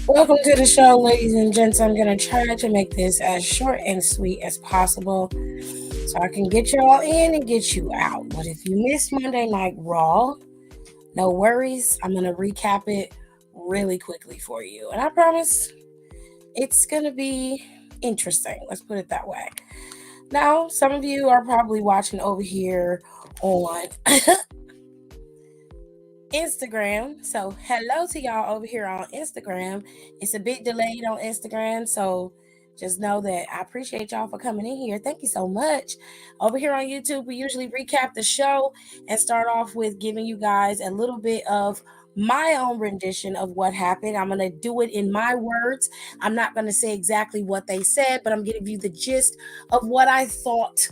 Welcome to the show, ladies and gents. I'm going to try to make this as short and sweet as possible so I can get you all in and get you out. But if you missed Monday Night Raw, no worries. I'm going to recap it really quickly for you. And I promise it's going to be interesting. Let's put it that way. Now, some of you are probably watching over here on Instagram. So, hello to y'all over here on Instagram. It's a bit delayed on Instagram, so just know that I appreciate y'all for coming in here. Thank you so much. Over here on YouTube, we usually recap the show and start off with giving you guys a little bit of my own rendition of what happened. I'm going to do it in my words. I'm not going to say exactly what they said, but I'm going to give you the gist of what I thought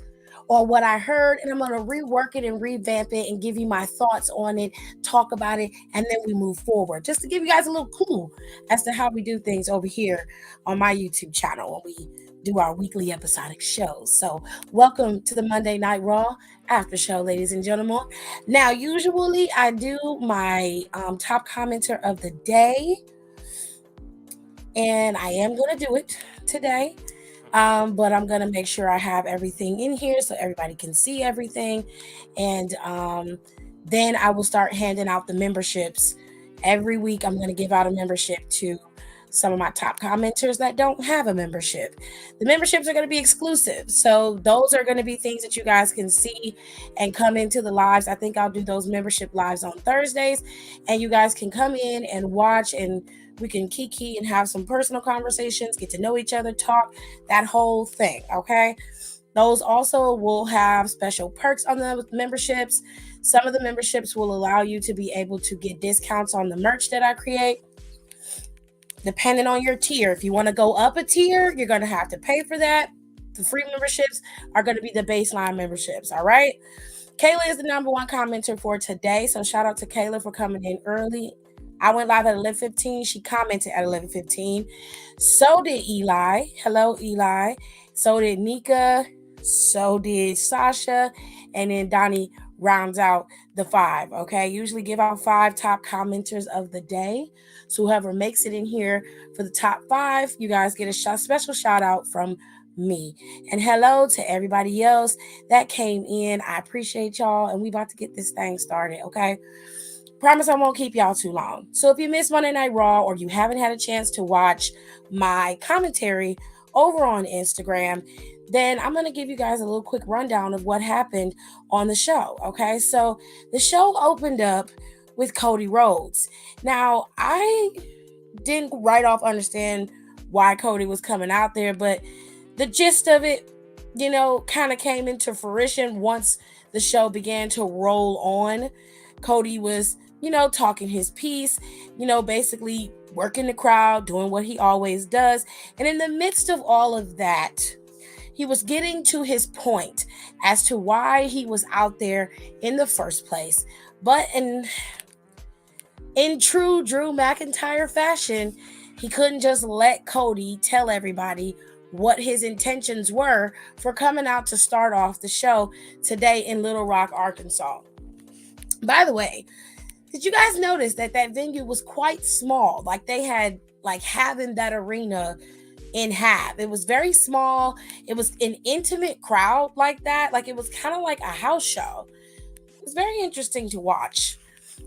or what I heard, and I'm going to rework it and revamp it and give you my thoughts on it, talk about it, and then we move forward. Just to give you guys a little clue as to how we do things over here on my YouTube channel when we do our weekly episodic shows. So, welcome to the Monday Night Raw after show, ladies and gentlemen. Now, usually I do my top commenter of the day, and I am going to do it today. But I'm going to make sure I have everything in here so everybody can see everything. And then I will start handing out the memberships. Every week, I'm going to give out a membership to some of my top commenters that don't have a membership. The memberships are going to be exclusive. So those are going to be things that you guys can see and come into the lives. I think I'll do those membership lives on Thursdays. And you guys can come in and watch, and we can kiki and have some personal conversations, get to know each other, talk, that whole thing, okay? Those also will have special perks on the memberships. Some of the memberships will allow you to be able to get discounts on the merch that I create, depending on your tier. If you want to go up a tier, you're going to have to pay for that. The free memberships are going to be the baseline memberships, all right? Kayla is the number one commenter for today, so shout out to Kayla for coming in early. I went live at 11:15. She commented at 11:15. So did Eli. Hello, Eli. So did Nika. So did Sasha. And then Donnie rounds out the 5. Okay. Usually give out 5 top commenters of the day. So whoever makes it in here for the top 5, you guys get a special shout out from me. And hello to everybody else that came in. I appreciate y'all. And we about to get this thing started. Okay. Promise I won't keep y'all too long. So if you missed Monday Night Raw or you haven't had a chance to watch my commentary over on Instagram, then I'm going to give you guys a little quick rundown of what happened on the show. Okay, so the show opened up with Cody Rhodes. Now, I didn't right off understand why Cody was coming out there, but the gist of it, kind of came into fruition once the show began to roll on. Cody was talking his piece, basically working the crowd, doing what he always does. And in the midst of all of that, he was getting to his point as to why he was out there in the first place. But in true Drew McIntyre fashion, he couldn't just let Cody tell everybody what his intentions were for coming out to start off the show today in Little Rock, Arkansas. By the way, did you guys notice that venue was quite small? Like they had having that arena in half. It was very small. It was an intimate crowd like that. Like it was kind of like a house show. It was very interesting to watch.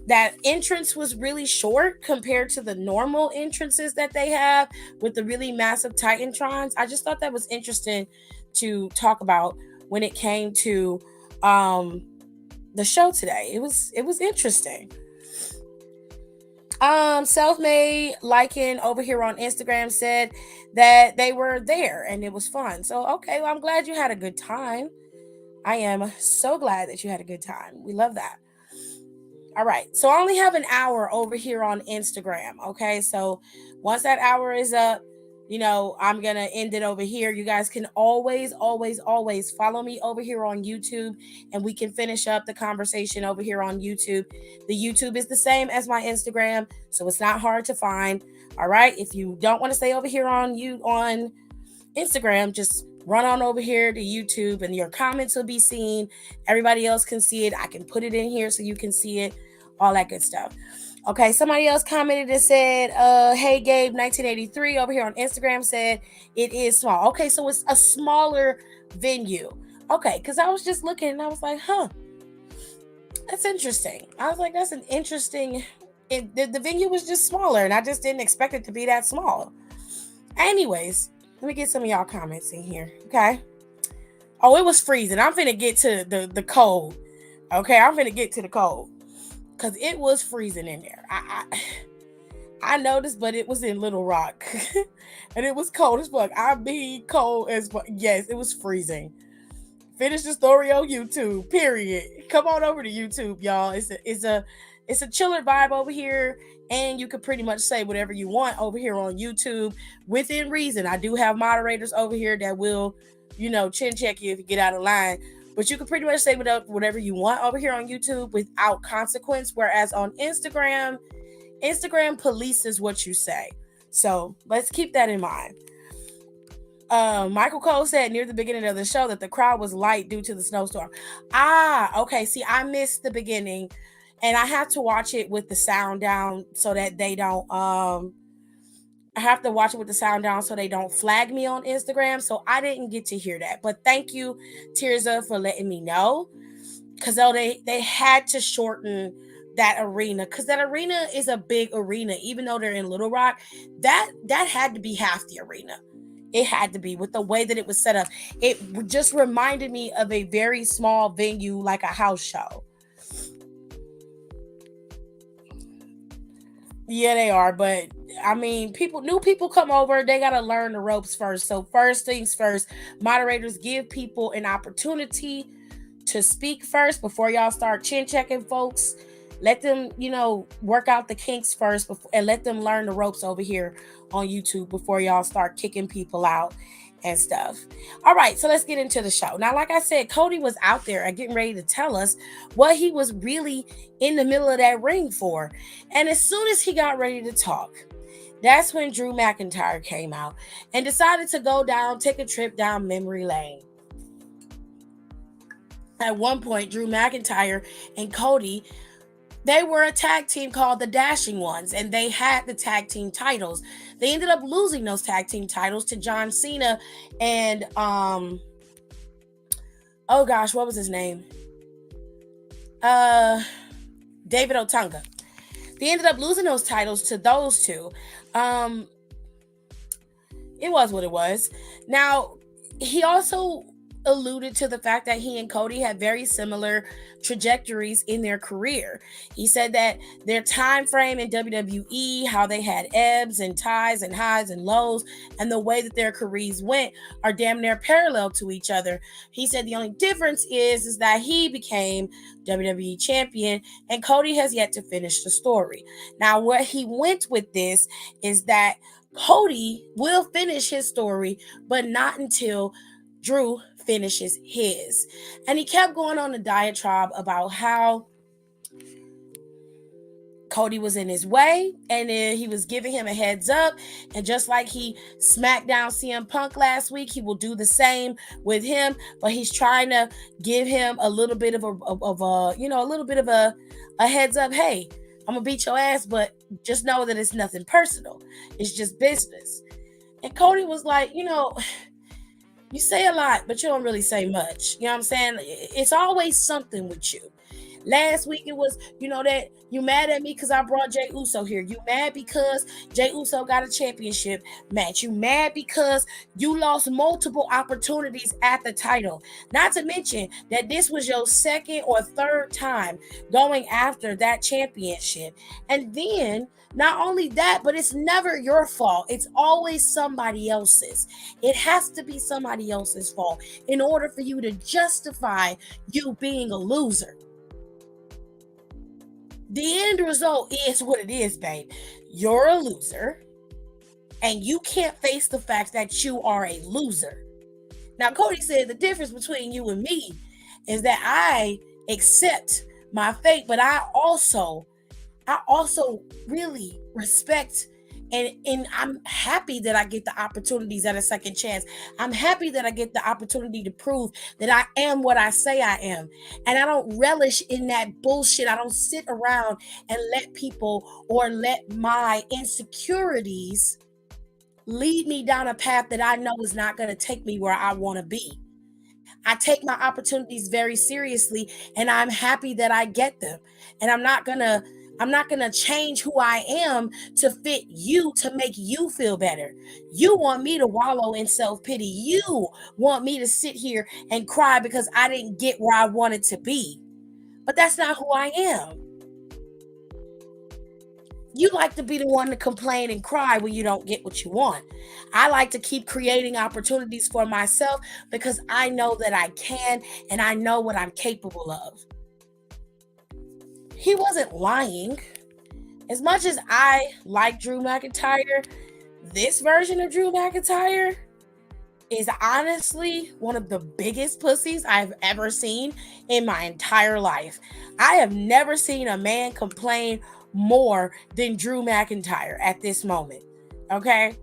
That entrance was really short compared to the normal entrances that they have with the really massive Titantrons. I just thought that was interesting to talk about when it came to the show today. It was interesting. Selfmade Lycan over here on Instagram said that they were there and it was fun. So okay, well, I'm glad you had a good time. I am so glad that you had a good time. We love that. All right, so I only have an hour over here on Instagram. Okay, so once that hour is up, I'm going to end it over here. You guys can always follow me over here on YouTube, and we can finish up the conversation over here on YouTube. The YouTube is the same as my Instagram, so it's not hard to find. All right, if you don't want to stay over here on Instagram, just run on over here to YouTube and your comments will be seen. Everybody else can see it. I can put it in here so you can see it, all that good stuff. Okay, somebody else commented and said, hey Gabe 1983 over here on Instagram said it is small. Okay, so it's a smaller venue. Okay, because I was just looking and I was like, huh, that's interesting. I was like, that's an interesting. The venue was just smaller, and I just didn't expect it to be that small. Anyways, let me get some of y'all comments in here. Okay. Oh, it was freezing. I'm finna get to the cold. Okay, I'm finna get to the cold because it was freezing in there. I noticed, but it was in Little Rock, and it was cold as fuck. I mean, cold as fuck. Yes, it was freezing. Finish the story on YouTube. Period. Come on over to YouTube, y'all. It's a chiller vibe over here, and you can pretty much say whatever you want over here on YouTube within reason. I do have moderators over here that will, chin check you if you get out of line. But you can pretty much say whatever you want over here on YouTube without consequence. Whereas on Instagram polices what you say. So let's keep that in mind. Michael Cole said near the beginning of the show that the crowd was light due to the snowstorm. Okay. See, I missed the beginning, and I have to watch it with the sound down so that they don't. I have to watch it with the sound down so they don't flag me on Instagram. So I didn't get to hear that. But thank you, Tirza, for letting me know, because they had to shorten that arena, because that arena is a big arena. Even though they're in Little Rock, that had to be half the arena. It had to be, with the way that it was set up. It just reminded me of a very small venue, like a house show. Yeah, they are. But I mean, new people come over, they got to learn the ropes first. So first things first, moderators, give people an opportunity to speak first before y'all start chin checking folks. Let them, work out the kinks first and let them learn the ropes over here on YouTube before y'all start kicking people out and stuff. All right, so let's get into the show. Now, like I said, Cody was out there getting ready to tell us what he was really in the middle of that ring for. And as soon as he got ready to talk, that's when Drew McIntyre came out and decided to take a trip down memory lane. At one point, Drew McIntyre and Cody, they were a tag team called the Dashing Ones, and they had the tag team titles. They ended up losing those tag team titles to John Cena and oh gosh, what was his name? David Otunga. They ended up losing those titles to those two. It was what it was. Now, he also alluded to the fact that he and Cody had very similar trajectories in their career. He said that their time frame in WWE, how they had ebbs and ties and highs and lows, and the way that their careers went are damn near parallel to each other. He said the only difference is that he became WWE champion and Cody has yet to finish the story. Now, where he went with this is that Cody will finish his story, but not until Drew finishes his. And he kept going on a diatribe about how Cody was in his way and he was giving him a heads up. And just like he smacked down CM Punk last week, he will do the same with him. But he's trying to give him a little bit of a heads up. Hey, I'm gonna beat your ass, but just know that it's nothing personal. It's just business. And Cody was like, you say a lot, but you don't really say much. You know what I'm saying? It's always something with you. Last week it was, that you mad at me because I brought Jey Uso here. You mad because Jey Uso got a championship match. You mad because you lost multiple opportunities at the title. Not to mention that this was your second or third time going after that championship. And then not only that, but it's never your fault. It's always somebody else's. It has to be somebody else's fault in order for you to justify you being a loser. The end result is what it is, babe. You're a loser, and you can't face the fact that you are a loser. Now, Cody said the difference between you and me is that I accept my fate, but I also really respect And I'm happy that I get the opportunities at a second chance. I'm happy that I get the opportunity to prove that I am what I say I am. And I don't relish in that bullshit. I don't sit around and let people or let my insecurities lead me down a path that I know is not going to take me where I want to be. I take my opportunities very seriously, and I'm happy that I get them. And I'm not gonna change who I am to fit you, to make you feel better. You want me to wallow in self-pity. You want me to sit here and cry because I didn't get where I wanted to be. But that's not who I am. You like to be the one to complain and cry when you don't get what you want. I like to keep creating opportunities for myself because I know that I can and I know what I'm capable of. He wasn't lying. As much as I like Drew McIntyre, this version of Drew McIntyre is honestly one of the biggest pussies I've ever seen in my entire life. I have never seen a man complain more than Drew McIntyre at this moment. Okay?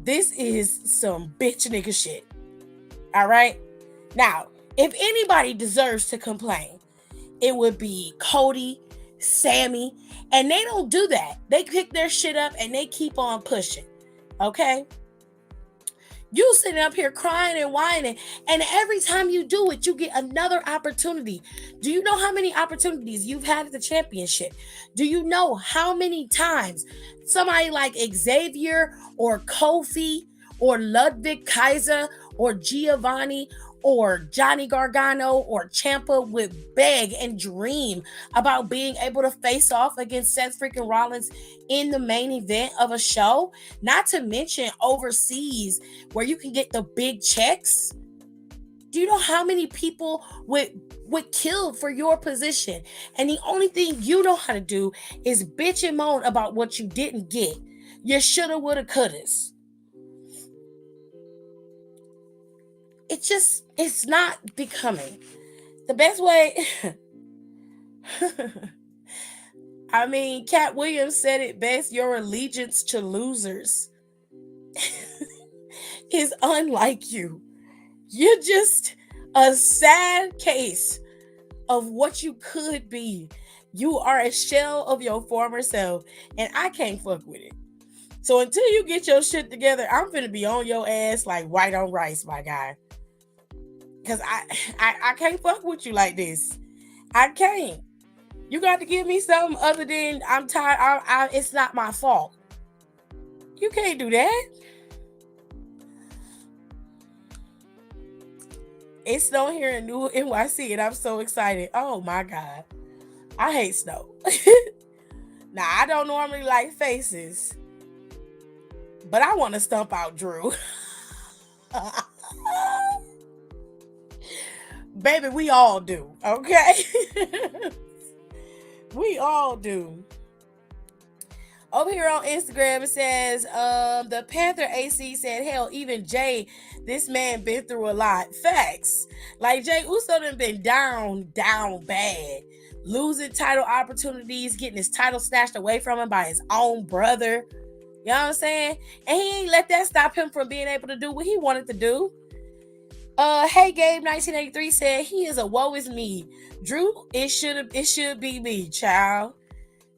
This is some bitch nigga shit. All right? Now, if anybody deserves to complain, it would be Cody, Sammy, and they don't do that. They pick their shit up and they keep on pushing. Okay? You sitting up here crying and whining, and every time you do it, you get another opportunity. Do you know how many opportunities you've had at the championship? Do you know how many times somebody like Xavier or Kofi or Ludwig Kaiser or Giovanni or Johnny Gargano or Champa would beg and dream about being able to face off against Seth freaking Rollins in the main event of a show? Not to mention overseas where you can get the big checks. Do you know how many people would kill for your position? And the only thing you know how to do is bitch and moan about what you didn't get. You shoulda, woulda, couldas. It's not becoming. The best way. I mean, Cat Williams said it best: your allegiance to losers is unlike you. You're just a sad case of what you could be. You are a shell of your former self, and I can't fuck with it. So until you get your shit together, I'm gonna be on your ass like white on rice, my guy. Cause I can't fuck with you like this. I can't. You got to give me something other than I'm tired. It's not my fault. You can't do that. It's snowing here in New NYC, and I'm so excited. Oh my god, I hate snow. Now I don't normally like faces, but I want to stump out Drew. Baby, we all do. Okay, we all do. Over here on Instagram, it says, the Panther AC said, hell, even Jay, this man been through a lot. Facts. Like Jay Uso done been down bad. Losing title opportunities, getting his title snatched away from him by his own brother. You know what I'm saying? And he ain't let that stop him from being able to do what he wanted to do. Hey Gabe 1983 said he is a woe is me. Drew, it should be me, child.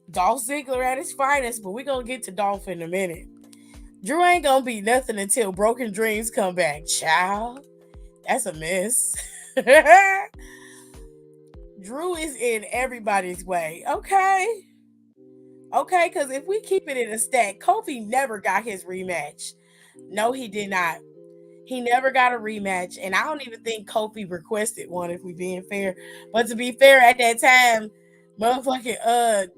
Dolph Ziggler at his finest, but we're gonna get to Dolph in a minute. Drew ain't gonna be nothing until Broken Dreams come back, child. That's a mess. Drew is in everybody's way. Okay, because if we keep it in a stack, Kofi never got his rematch. No, he did not. He never got a rematch, and I don't even think Kofi requested one, if we being fair. But to be fair, at that time, motherfucking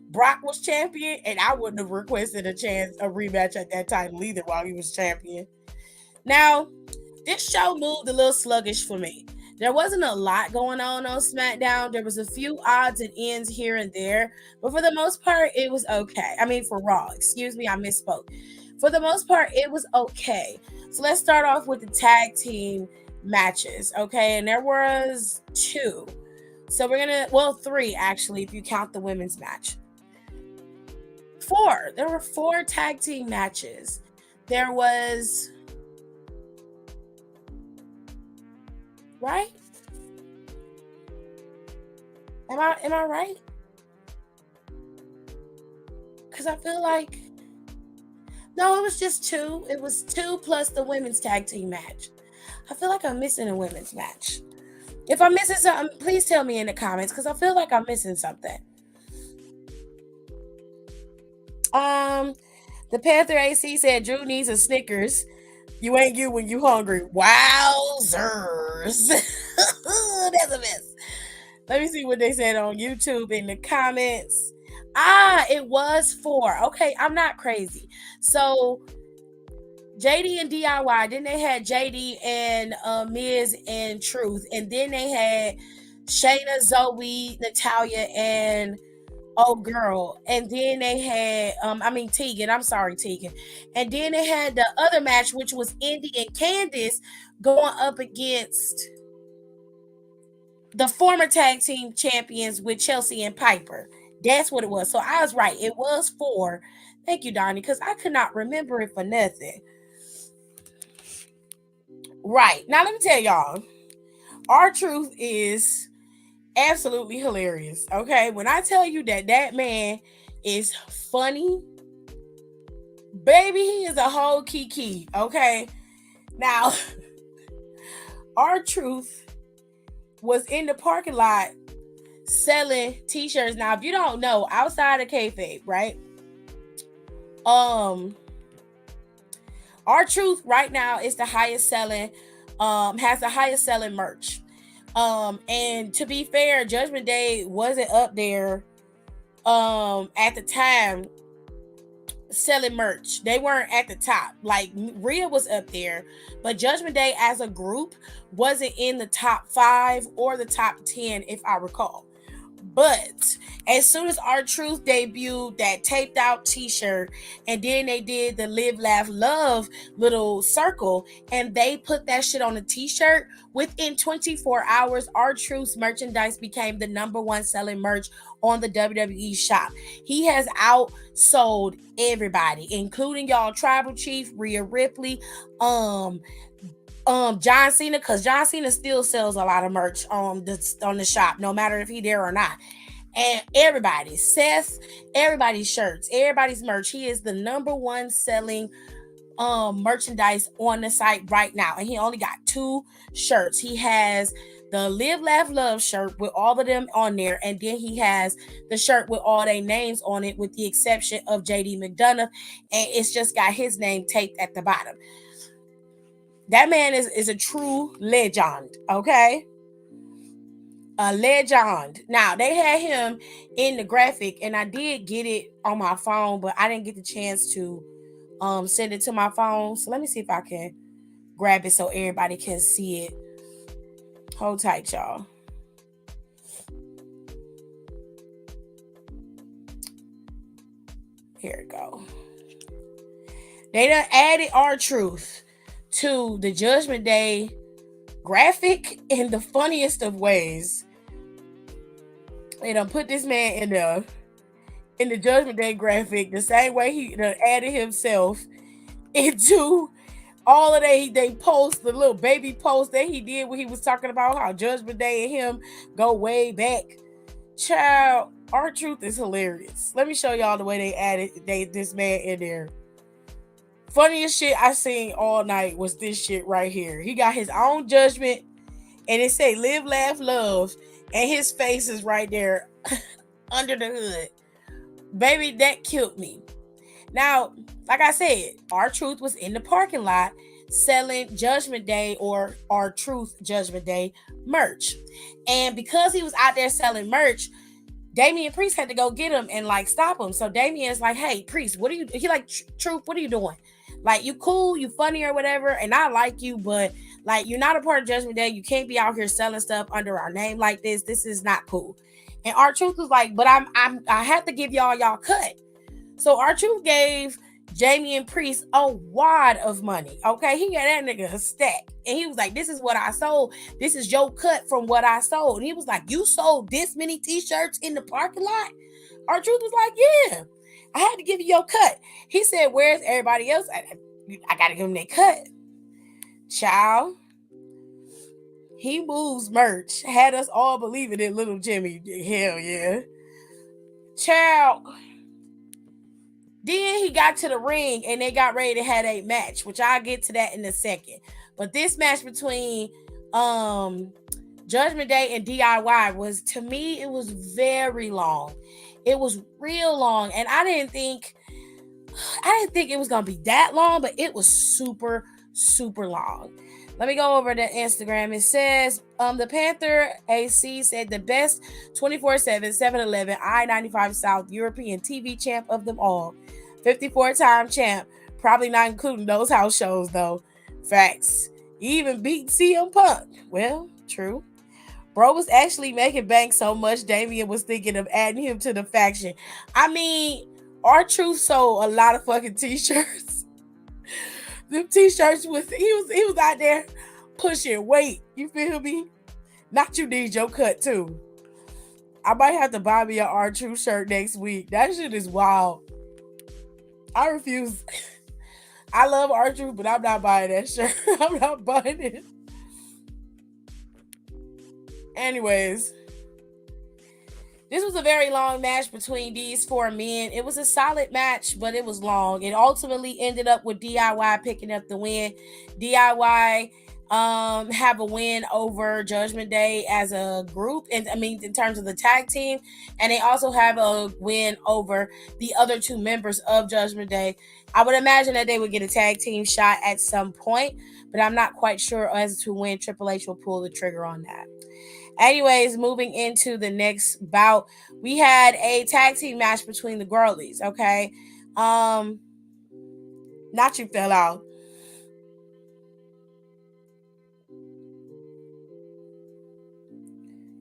Brock was champion, and I wouldn't have requested a rematch at that time either while he was champion. Now, this show moved a little sluggish for me. There wasn't a lot going on SmackDown. There was a few odds and ends here and there, but for the most part, it was okay. I mean, for Raw, excuse me, I misspoke. For the most part, it was okay. So let's start off with the tag team matches, okay? And there was 2. So we're gonna, well, 3 actually, if you count the women's match. Four. There were four tag team matches. There was, right? Am I right? Because I feel like, no, it was just two. It was two plus the women's tag team match. I feel like I'm missing a women's match. If I'm missing something, please tell me in the comments because I feel like I'm missing something. Um, the Panther AC said Drew needs a Snickers. You ain't you when you hungry. Wowzers. That's a mess. Let me see what they said on YouTube in the comments. It was four. Okay, I'm not crazy. So JD and DIY, then they had JD and Miz and Truth, and then they had Shayna, Zoe, Natalia, and oh girl, and then they had Tegan. I'm sorry, Tegan, and then they had the other match, which was Indy and Candice going up against the former tag team champions with Chelsea and Piper. That's what it was. So I was right. It was four. Thank you, Donnie, because I could not remember it for nothing. Right. Now let me tell y'all. R-Truth is absolutely hilarious. Okay. When I tell you that man is funny, baby, he is a whole kiki. Okay. Now, R-Truth was in the parking lot selling t-shirts. Now, if you don't know, outside of kayfabe, right? R-Truth right now is the highest selling, has the highest selling merch. And to be fair, Judgment Day wasn't up there at the time selling merch. They weren't at the top. Like Rhea was up there, but Judgment Day as a group wasn't in the top 5 or the top 10, if I recall. But as soon as R-Truth debuted that taped out t-shirt, and then they did the Live, Laugh, Love little circle, and they put that shit on a t-shirt, within 24 hours, R-Truth's merchandise became the number 1 selling merch on the WWE shop. He has outsold everybody, including y'all Tribal Chief, Rhea Ripley, John Cena, because John Cena still sells a lot of merch on the shop, no matter if he there or not. And everybody, Seth, everybody's shirts, everybody's merch. He is the number 1 selling merchandise on the site right now. And he only got 2 shirts. He has the Live, Laugh, Love shirt with all of them on there. And then he has the shirt with all their names on it, with the exception of JD McDonough. And it's just got his name taped at the bottom. That man is a true legend, okay? A legend. Now, they had him in the graphic, and I did get it on my phone, but I didn't get the chance to send it to my phone. So let me see if I can grab it so everybody can see it. Hold tight, y'all. Here we go. They done added R-Truth to the Judgment Day graphic in the funniest of ways. They done put this man in the Judgment Day graphic the same way he done added himself into all of they post, the little baby post that he did when he was talking about how Judgment Day and him go way back. Child, R-Truth is hilarious. Let me show y'all the way they added this man in there. Funniest shit I seen all night was this shit right here. He got his own judgment, and it say Live, Laugh, Love, and his face is right there under the hood. Baby, that killed me. Now, like I said, R-Truth was in the parking lot selling Judgment Day or R-Truth Judgment Day merch. And because he was out there selling merch, Damian Priest had to go get him and like stop him. So Damian's like, hey, Priest, what are you? He like, Truth, what are you doing? Like, you cool, you funny or whatever, and I like you, but like, you're not a part of Judgment Day. You can't be out here selling stuff under our name like this. This is not cool. And R-Truth was like, but I have to give y'all cut. So R-Truth gave Damian Priest a wad of money. Okay, he got that nigga a stack, and he was like, "This is what I sold. This is your cut from what I sold." And he was like, "You sold this many t-shirts in the parking lot?" R-Truth was like, "Yeah." I had to give you your cut. He said, where's everybody else? I got to give him their cut. Child, he moves merch. Had us all believing in little Jimmy. Hell yeah. Child. Then he got to the ring and they got ready to have a match, which I'll get to that in a second. But this match between Judgment Day and DIY was, to me, it was very long. It was real long. And I didn't think it was gonna be that long, but it was super, super long. Let me go over to Instagram. It says, the Panther AC said the best 24/7, 7-Eleven, I-95 South European TV champ of them all. 54-time champ. Probably not including those house shows, though. Facts. He even beat CM Punk. Well, true. Bro was actually making bank so much, Damian was thinking of adding him to the faction. I mean, R-Truth sold a lot of fucking t-shirts. Them t-shirts he was out there pushing weight. You feel me? Not you need your cut too. I might have to buy me an R-Truth shirt next week. That shit is wild. I refuse. I love R-Truth, but I'm not buying that shirt. I'm not buying it. Anyways, this was a very long match between these four men. It was a solid match, but it was long. It ultimately ended up with DIY picking up the win. DIY have a win over Judgment Day as a group, and I mean in terms of the tag team, and they also have a win over the other two members of Judgment Day. I would imagine that they would get a tag team shot at some point, but I'm not quite sure as to when Triple H will pull the trigger on that. Anyways, moving into the next bout, we had a tag team match between the girlies. Okay, not you fell out.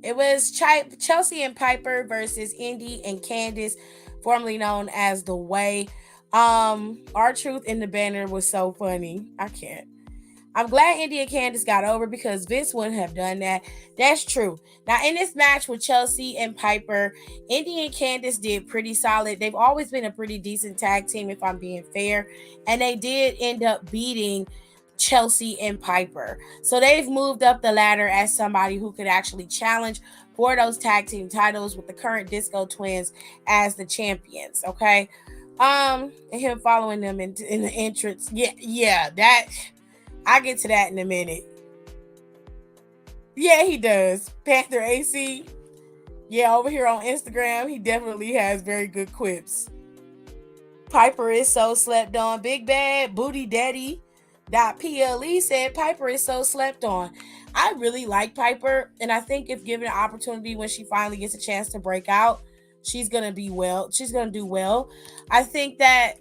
It was Chelsea and Piper versus Indy and Candice, formerly known as The Way. R-Truth in the banner was so funny. I can't. I'm glad Indy and Candice got over because Vince wouldn't have done that. That's true. Now, in this match with Chelsea and Piper, Indy and Candice did pretty solid. They've always been a pretty decent tag team, if I'm being fair. And they did end up beating Chelsea and Piper. So they've moved up the ladder as somebody who could actually challenge for those tag team titles with the current Disco Twins as the champions. Okay. And him following them in the entrance. Yeah, that I'll get to that in a minute. Yeah, he does. Panther AC. Yeah, over here on Instagram, he definitely has very good quips. Piper is so slept on. Big Bad Booty Daddy .ple said Piper is so slept on. I really like Piper, and I think if given an opportunity when she finally gets a chance to break out, she's gonna be well. She's gonna do well. I think that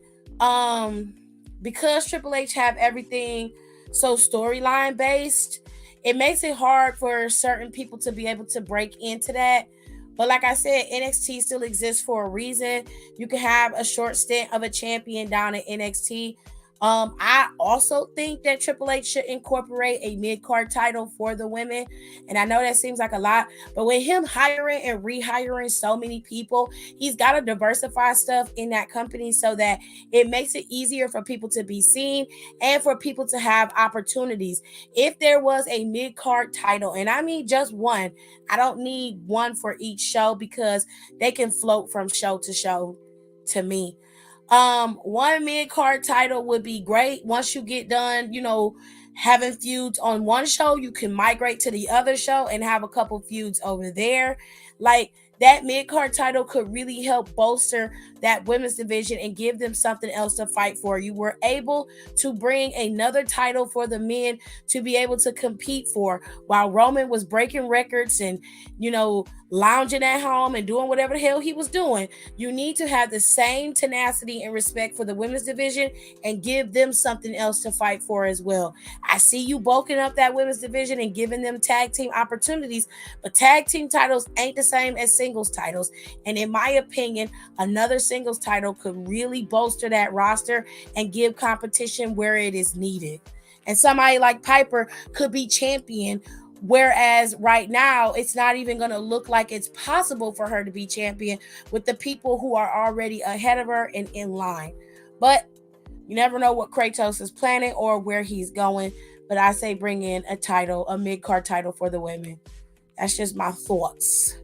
because Triple H have everything so storyline based, it makes it hard for certain people to be able to break into that. But like I said, NXT still exists for a reason. You can have a short stint of a champion down at NXT. I also think that Triple H should incorporate a mid-card title for the women. And I know that seems like a lot, but with him hiring and rehiring so many people, he's got to diversify stuff in that company so that it makes it easier for people to be seen and for people to have opportunities. If there was a mid-card title, and I mean just one, I don't need one for each show because they can float from show to show to me. One mid-card title would be great. Once you get done, having feuds on one show, you can migrate to the other show and have a couple feuds over there. Like, that mid-card title could really help bolster that women's division and give them something else to fight for. You were able to bring another title for the men to be able to compete for while Roman was breaking records and, lounging at home and doing whatever the hell he was doing. You need to have the same tenacity and respect for the women's division and give them something else to fight for as well. I see you bulking up that women's division and giving them tag team opportunities, but tag team titles ain't the same as singles titles. And in my opinion, another singles title could really bolster that roster and give competition where it is needed. And somebody like Piper could be champion Whereas right now, it's not even going to look like it's possible for her to be champion with the people who are already ahead of her and in line. But you never know what Kratos is planning or where he's going. But I say bring in a title, a mid-card title for the women. That's just my thoughts.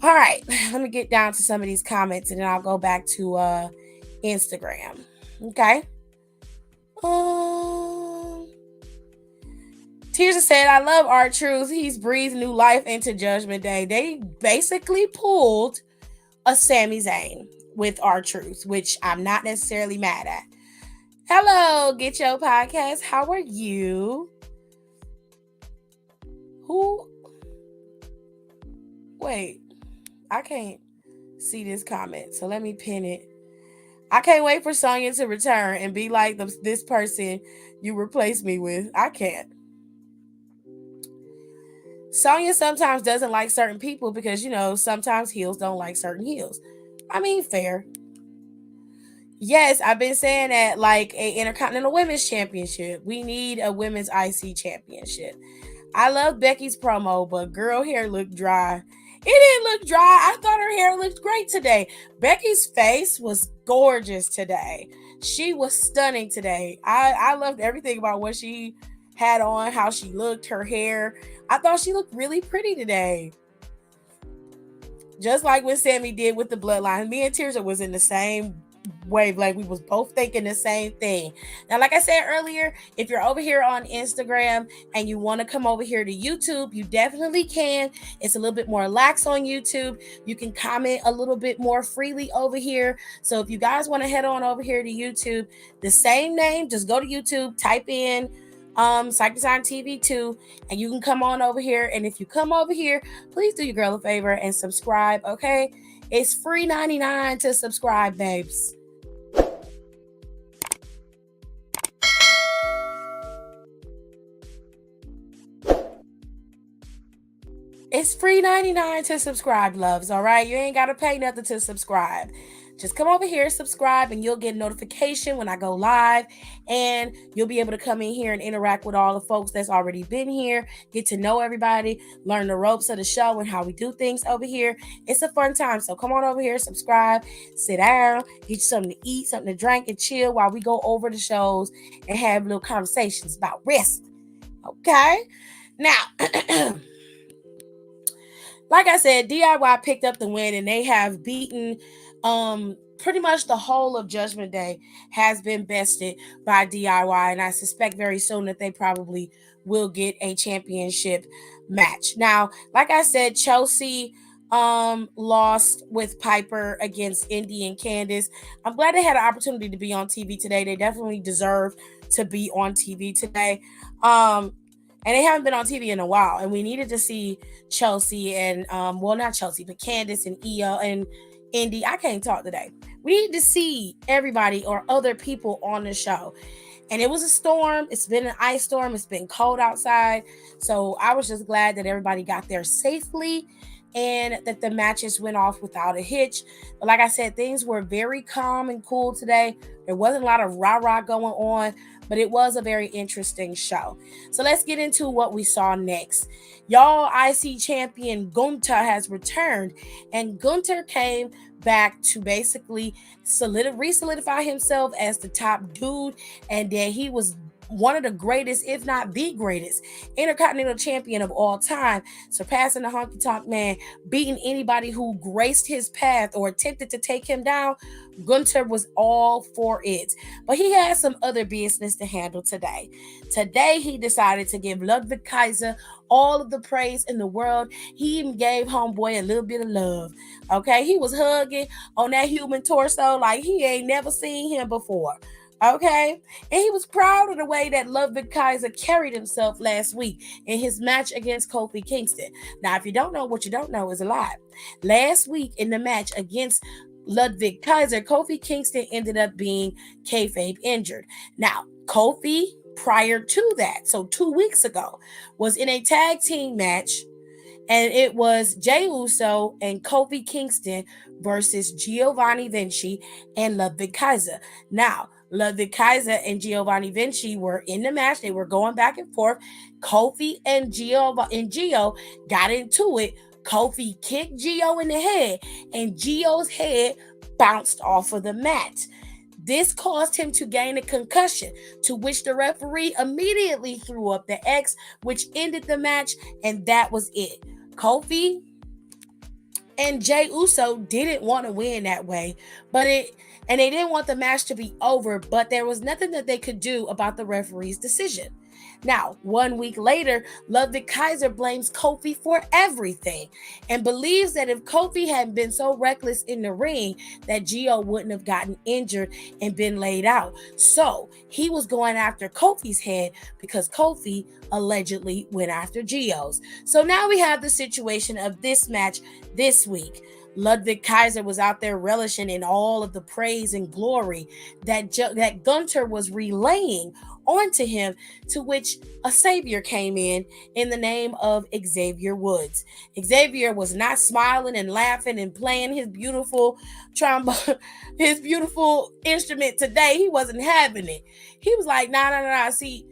All right, let me get down to some of these comments and then I'll go back to Instagram. Okay. Tears said, I love R-Truth. He's breathed new life into Judgment Day. They basically pulled a Sami Zayn with R-Truth, which I'm not necessarily mad at. Hello, Get Your Podcast. How are you? Who? Wait, I can't see this comment, so let me pin it. I can't wait for Sonya to return and be like this person you replaced me with. I can't. Sonya sometimes doesn't like certain people because, sometimes heels don't like certain heels. I mean, fair. Yes, I've been saying that, like a Intercontinental Women's Championship. We need a Women's IC Championship. I love Becky's promo, but girl hair looked dry. It didn't look dry. I thought her hair looked great today. Becky's face was gorgeous today. She was stunning today. I loved everything about what she had on, how she looked, her hair. I thought she looked really pretty today. Just like when Sami did with the Bloodline. Me and Tirza was in the same wavelength. We was both thinking the same thing. Now, like I said earlier, if you're over here on Instagram and you want to come over here to YouTube, you definitely can. It's a little bit more lax on YouTube. You can comment a little bit more freely over here. So if you guys want to head on over here to YouTube, the same name, just go to YouTube, type in Psych Design TV 2, and you can come on over here. And if you come over here, please do your girl a favor and subscribe, okay? It's free 99 to subscribe, babes. It's free 99 to subscribe, loves, all right? You ain't got to pay nothing to subscribe. Just come over here, subscribe, and you'll get a notification when I go live. And you'll be able to come in here and interact with all the folks that's already been here, get to know everybody, learn the ropes of the show and how we do things over here. It's a fun time. So come on over here, subscribe, sit down, get you something to eat, something to drink, and chill while we go over the shows and have little conversations about wrestling. Okay? Now, like I said, DIY picked up the win and they have beaten pretty much the whole of Judgment Day has been bested by DIY, and I suspect very soon that they probably will get a championship match. Now, like I said, Chelsea lost with Piper against Indy and Candice. I'm glad they had an opportunity to be on TV today. They definitely deserve to be on TV today. And they haven't been on TV in a while, and we needed to see Chelsea and not Chelsea, but Candice and Io and Indy. I can't talk today. We need to see everybody or other people on the show. And it was a storm. It's been an ice storm. It's been cold outside. So I was just glad that everybody got there safely and that the matches went off without a hitch. But like I said, things were very calm and cool today. There wasn't a lot of rah-rah going on, but it was a very interesting show. So let's get into what we saw next. Y'all, IC champion Gunther has returned, and Gunther came back to basically re-solidify himself as the top dude, and that he was one of the greatest, if not the greatest, Intercontinental Champion of all time, surpassing the Honky Tonk Man, beating anybody who graced his path or attempted to take him down. Gunther was all for it. But he had some other business to handle today. Today, he decided to give Ludwig Kaiser all of the praise in the world. He even gave homeboy a little bit of love. Okay, he was hugging on that human torso like he ain't never seen him before. Okay, and he was proud of the way that Ludwig Kaiser carried himself last week in his match against Kofi Kingston. Now, if you don't know, what you don't know is a lie. Last week in the match against Ludwig Kaiser, Kofi Kingston ended up being kayfabe injured. Now, Kofi, prior to that, so 2 weeks ago, was in a tag team match, and it was Jey Uso and Kofi Kingston versus Giovanni Vinci and Ludwig Kaiser. Now, Ludwig Kaiser and Giovanni Vinci were in the match. They were going back and forth. Kofi and Gio got into it. Kofi kicked Gio in the head, and Gio's head bounced off of the mat. This caused him to gain a concussion, to which the referee immediately threw up the X, which ended the match, and that was it. Kofi and Jey Uso didn't want to win that way, and they didn't want the match to be over, but there was nothing that they could do about the referee's decision. Now, 1 week later, Ludwig Kaiser blames Kofi for everything and believes that if Kofi hadn't been so reckless in the ring, that Gio wouldn't have gotten injured and been laid out. So he was going after Kofi's head because Kofi allegedly went after Gio's. So now we have the situation of this match this week. Ludwig Kaiser was out there relishing in all of the praise and glory that Gunter was relaying onto him, to which a savior came in the name of Xavier Woods. Xavier was not smiling and laughing and playing his beautiful trombone, his beautiful instrument today. He wasn't having it. He was like, nah. See,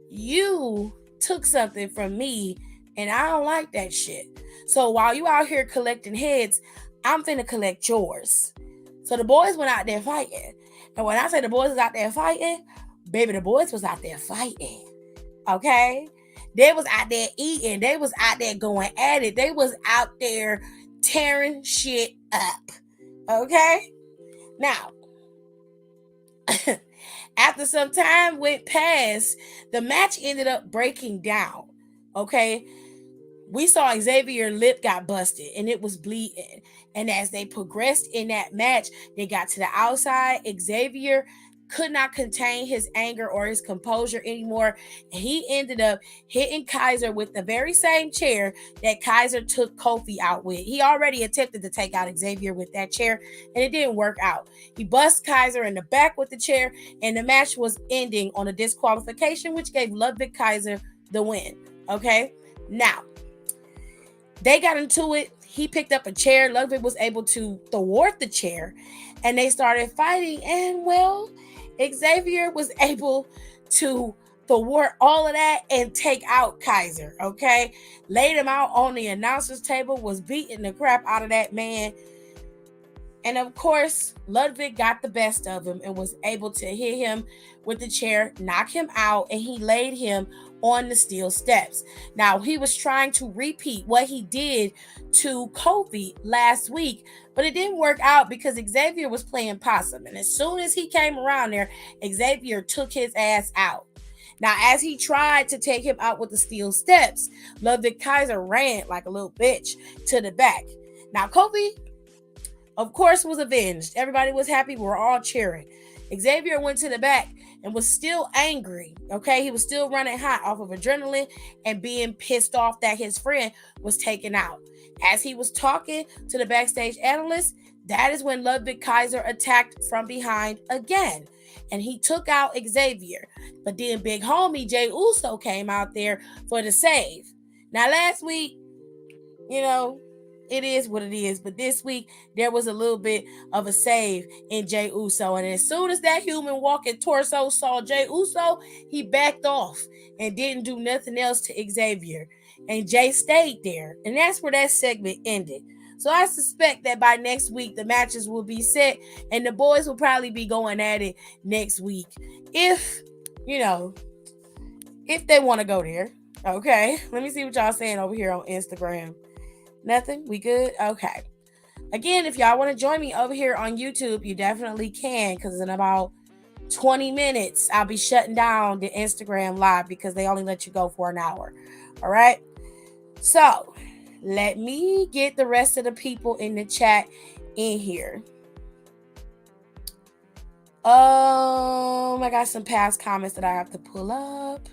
you took something from me, and I don't like that shit. So while you out here collecting heads, I'm finna collect yours. So the boys went out there fighting. And when I say the boys was out there fighting, baby, the boys was out there fighting. Okay? They was out there eating. They was out there going at it. They was out there tearing shit up. Okay? Now, after some time went past, the match ended up breaking down. Okay? We saw Xavier's lip got busted and it was bleeding. And as they progressed in that match, they got to the outside. Xavier could not contain his anger or his composure anymore. And he ended up hitting Kaiser with the very same chair that Kaiser took Kofi out with. He already attempted to take out Xavier with that chair, and it didn't work out. He bust Kaiser in the back with the chair, and the match was ending on a disqualification, which gave Ludwig Kaiser the win. Okay? Now, they got into it. He picked up a chair. Ludwig was able to thwart the chair, and they started fighting. And well, Xavier was able to thwart all of that and take out Kaiser. Okay, laid him out on the announcer's table, was beating the crap out of that man. And of course, Ludwig got the best of him and was able to hit him with the chair, knock him out, and he laid him on the steel steps. Now, he was trying to repeat what he did to Kofi last week, but it didn't work out because Xavier was playing possum. And as soon as he came around there, Xavier took his ass out. Now, as he tried to take him out with the steel steps, Ludwig Kaiser ran like a little bitch to the back. Now, Kofi, of course, was avenged. Everybody was happy. We were all cheering. Xavier went to the back and was still angry. Okay, he was still running hot off of adrenaline and being pissed off that his friend was taken out. As he was talking to the backstage analyst, that is when Ludwig Kaiser attacked from behind again. And he took out Xavier. But then big homie Jey Uso came out there for the save. Now, last week, it is what it is. But this week, there was a little bit of a save in Jey Uso. And as soon as that human walking torso saw Jey Uso, he backed off and didn't do nothing else to Xavier. And Jey stayed there. And that's where that segment ended. So I suspect that by next week, the matches will be set and the boys will probably be going at it next week. If they want to go there. Okay. Let me see what y'all saying over here on Instagram. Nothing? We good? Okay. Again, if y'all want to join me over here on YouTube, you definitely can, because in about 20 minutes, I'll be shutting down the Instagram live because they only let you go for an hour. All right? So, let me get the rest of the people in the chat in here. I got some past comments that I have to pull up.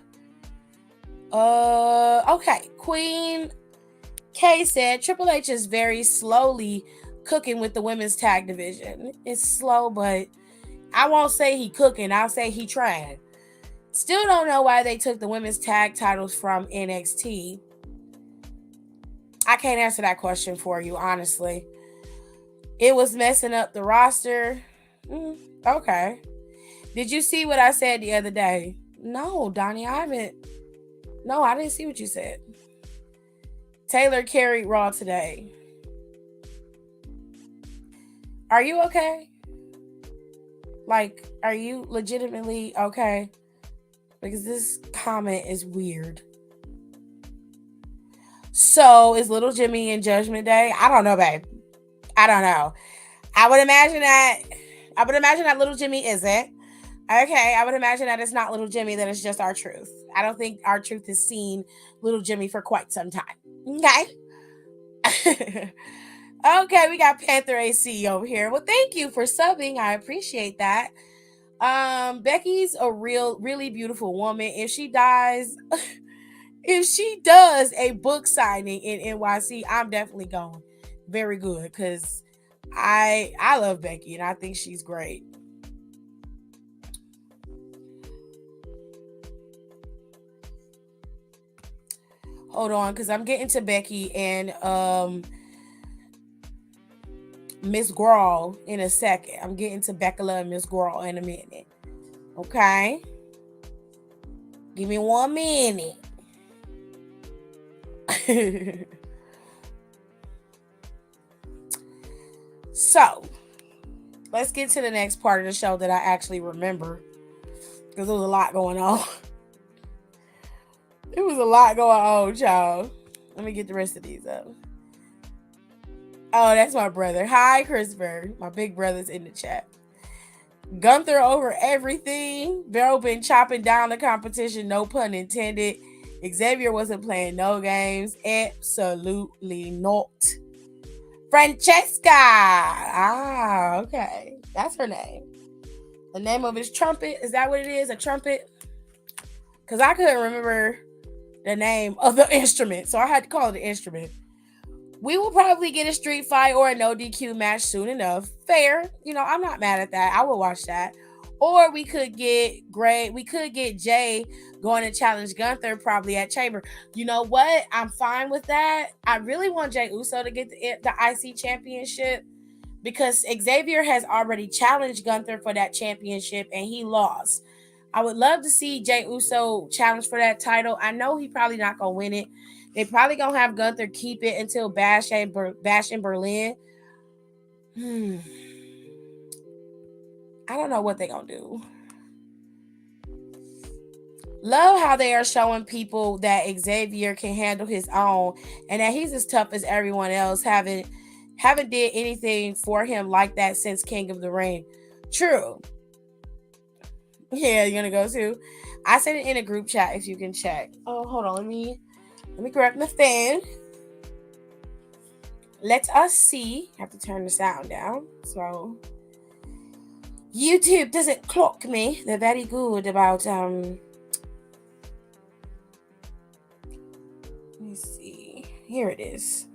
Okay. Queen Kay said Triple H is very slowly cooking with the women's tag division. It's slow, but I won't say he cooking. I'll say he trying. Still don't know why they took the women's tag titles from NXT. I can't answer that question for you, honestly. It was messing up the roster. Okay. Did you see what I said the other day? No, Donnie, I haven't. No, I didn't see what you said. Taylor carried Raw today. Are you okay? Like, are you legitimately okay? Because this comment is weird. So, is Little Jimmy in Judgment Day? I don't know, babe. I don't know. I would imagine that. I would imagine that Little Jimmy isn't. Okay, I would imagine that it's not Little Jimmy, that it's just our truth. I don't think our truth has seen Little Jimmy for quite some time. Okay. Okay, we got Panther AC over here. Well, thank you for subbing. I appreciate that. Becky's a really beautiful woman. If she dies, if she does a book signing in NYC, I'm definitely going. Very good, because I love Becky and I think she's great. Hold on, because I'm getting to Becky and Miss Grawl in a second. I'm getting to Beckala and Miss Grawl in a minute. Okay. Give me 1 minute. So, let's get to the next part of the show that I actually remember. Because there was a lot going on. It was a lot going on, y'all. Let me get the rest of these up. Oh, that's my brother. Hi, Christopher. My big brother's in the chat. Gunther over everything. Barrow been chopping down the competition, no pun intended. Xavier wasn't playing no games. Absolutely not. Francesca. Ah, okay. That's her name. The name of his trumpet. Is that what it is? A trumpet? Because I couldn't remember the name of the instrument, so I had to call it an instrument. We will probably get a street fight or a no DQ match soon enough. Fair. I'm not mad at that. I will watch that. Or we could get Gray. We could get Jay going to challenge Gunther probably at Chamber. You know what? I'm fine with that. I really want Jay Uso to get the IC championship because Xavier has already challenged Gunther for that championship and he lost. I would love to see Jay Uso challenge for that title. I know he probably not gonna win it. They probably gonna have Gunther keep it until Bash in Berlin. I don't know what they're gonna do. Love how they are showing people that Xavier can handle his own and that he's as tough as everyone else. Haven't did anything for him like that since King of the Ring. True. Yeah, you're gonna go too. I sent it in a group chat if you can check. Oh, hold on. Let me grab my fan. Let us see. I have to turn the sound down. So YouTube doesn't clock me. They're very good about Let me see. Here it is.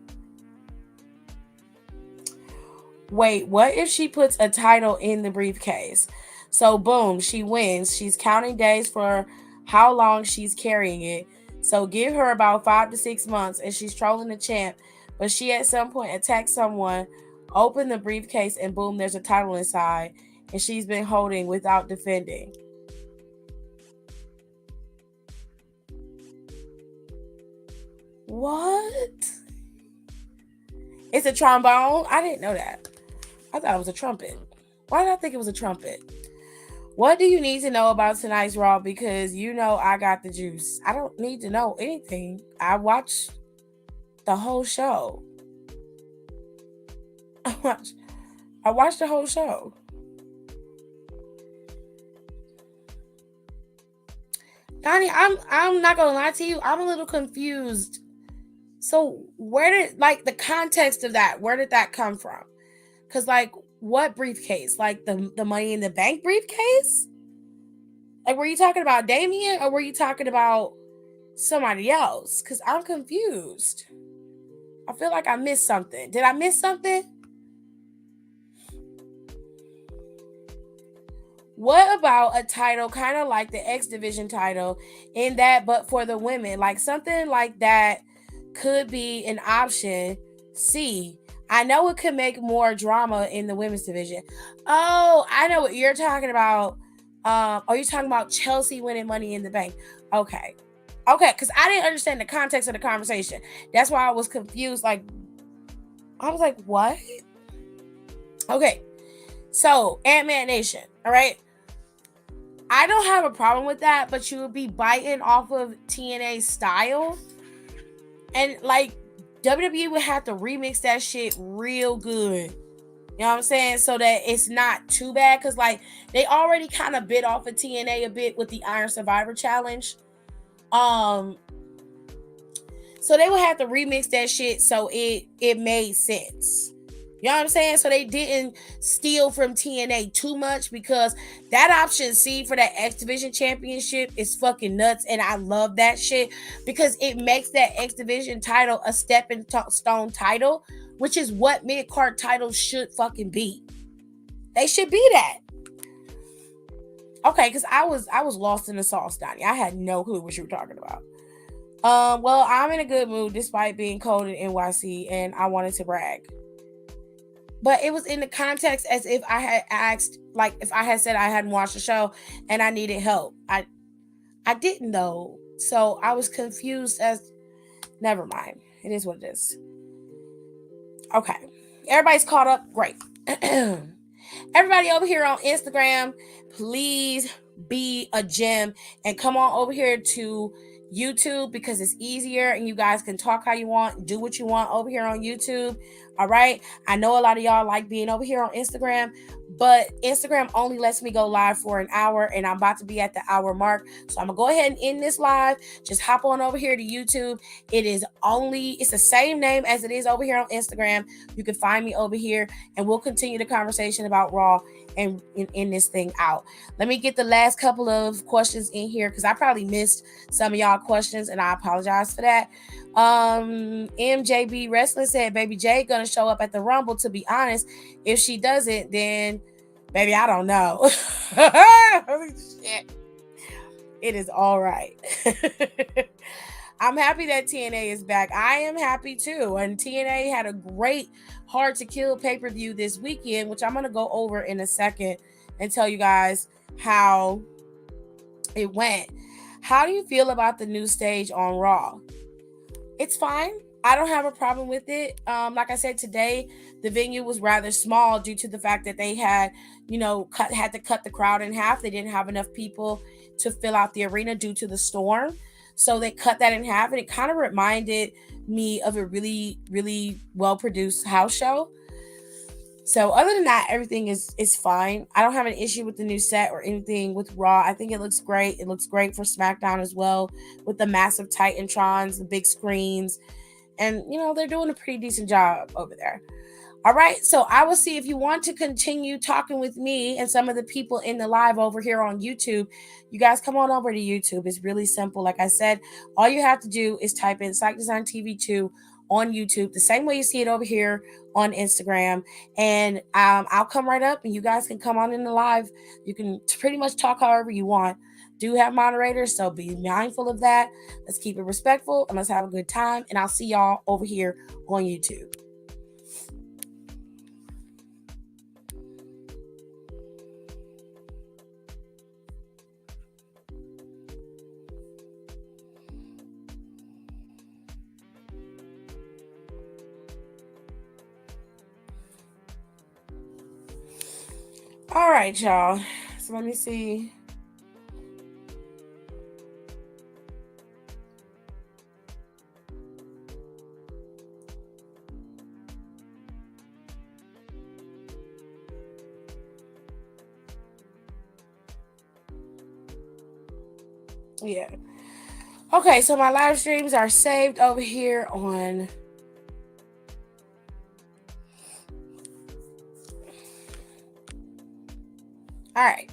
Wait, what if she puts a title in the briefcase? So boom, she wins. She's counting days for how long she's carrying it. So give her about 5 to 6 months and she's trolling the champ. But she at some point attacks someone, open the briefcase, and boom, there's a title inside. And she's been holding without defending. What? It's a trombone? I didn't know that. I thought it was a trumpet. Why did I think it was a trumpet? What do you need to know about tonight's Raw? Because I got the juice. I don't need to know anything. I watched the whole show. I watched the whole show. Donnie, I'm not gonna lie to you. I'm a little confused. So where did the context of that? Where did that come from? Because what briefcase? Like the Money in the Bank briefcase? Like, were you talking about Damien or were you talking about somebody else? Because I'm confused. I feel like I missed something. Did I miss something? What about a title kind of like the X Division title in that, but for the women? Like something like that could be an option. See, I know it could make more drama in the women's division. Oh, I know what you're talking about. Are you talking about Chelsea winning Money in the Bank? Okay. Okay, because I didn't understand the context of the conversation. That's why I was confused. Like, I was like, what? Okay. So, Ant-Man Nation. All right. I don't have a problem with that, but you would be biting off of TNA style. And like WWE would have to remix that shit real good. You know what I'm saying? So that it's not too bad. Cause like they already kind of bit off of TNA a bit with the Iron Survivor Challenge. Um, so they would have to remix that shit so it made sense. You know what I'm saying? So they didn't steal from TNA too much because that option C for that X Division championship is fucking nuts. And I love that shit because it makes that X Division title a stepping stone title, which is what mid card titles should fucking be. They should be that. Okay, because I was lost in the sauce, Donnie. I had no clue what you were talking about. Well, I'm in a good mood despite being cold in NYC, and I wanted to brag. But it was in the context as if I had asked, like if I had said I hadn't watched the show and I needed help. I didn't though. So I was confused as never mind. It is what it is. Okay. Everybody's caught up. Great. Everybody over here on Instagram, please be a gem and come on over here to YouTube because it's easier and you guys can talk how you want, do what you want over here on YouTube. All right. I know a lot of y'all like being over here on Instagram, but Instagram only lets me go live for an hour and I'm about to be at the hour mark. So I'm gonna go ahead and end this live. Just hop on over here to YouTube. It's the same name as it is over here on Instagram. You can find me over here and we'll continue the conversation about Raw and in this thing out. Let me get the last couple of questions in here because I probably missed some of y'all questions and I apologize for that. MJB Wrestling said Baby J gonna show up at the Rumble. To be honest, if she doesn't, then baby, I don't know. Shit. It is all right. I'm happy that TNA is back. I am happy too. And TNA had a great Hard to Kill pay-per-view this weekend, which I'm going to go over in a second and tell you guys how it went. How do you feel about the new stage on Raw? It's fine. I don't have a problem with it. Like I said, today the venue was rather small due to the fact that they had, had to cut the crowd in half. They didn't have enough people to fill out the arena due to the storm. So they cut that in half, and it kind of reminded me of a really, really well-produced house show. So other than that, everything is fine. I don't have an issue with the new set or anything with Raw. I think it looks great. It looks great for SmackDown as well with the massive Titantrons, the big screens. And, they're doing a pretty decent job over there. All right, so I will see if you want to continue talking with me and some of the people in the live over here on YouTube. You guys come on over to YouTube. It's really simple. Like I said, all you have to do is type in Psych Design TV 2 on YouTube, the same way you see it over here on Instagram. And I'll come right up and you guys can come on in the live. You can pretty much talk however you want. Do have moderators, so be mindful of that. Let's keep it respectful and let's have a good time. And I'll see y'all over here on YouTube. All right, y'all. So let me see. Yeah. Okay, so my live streams are saved over here on all right.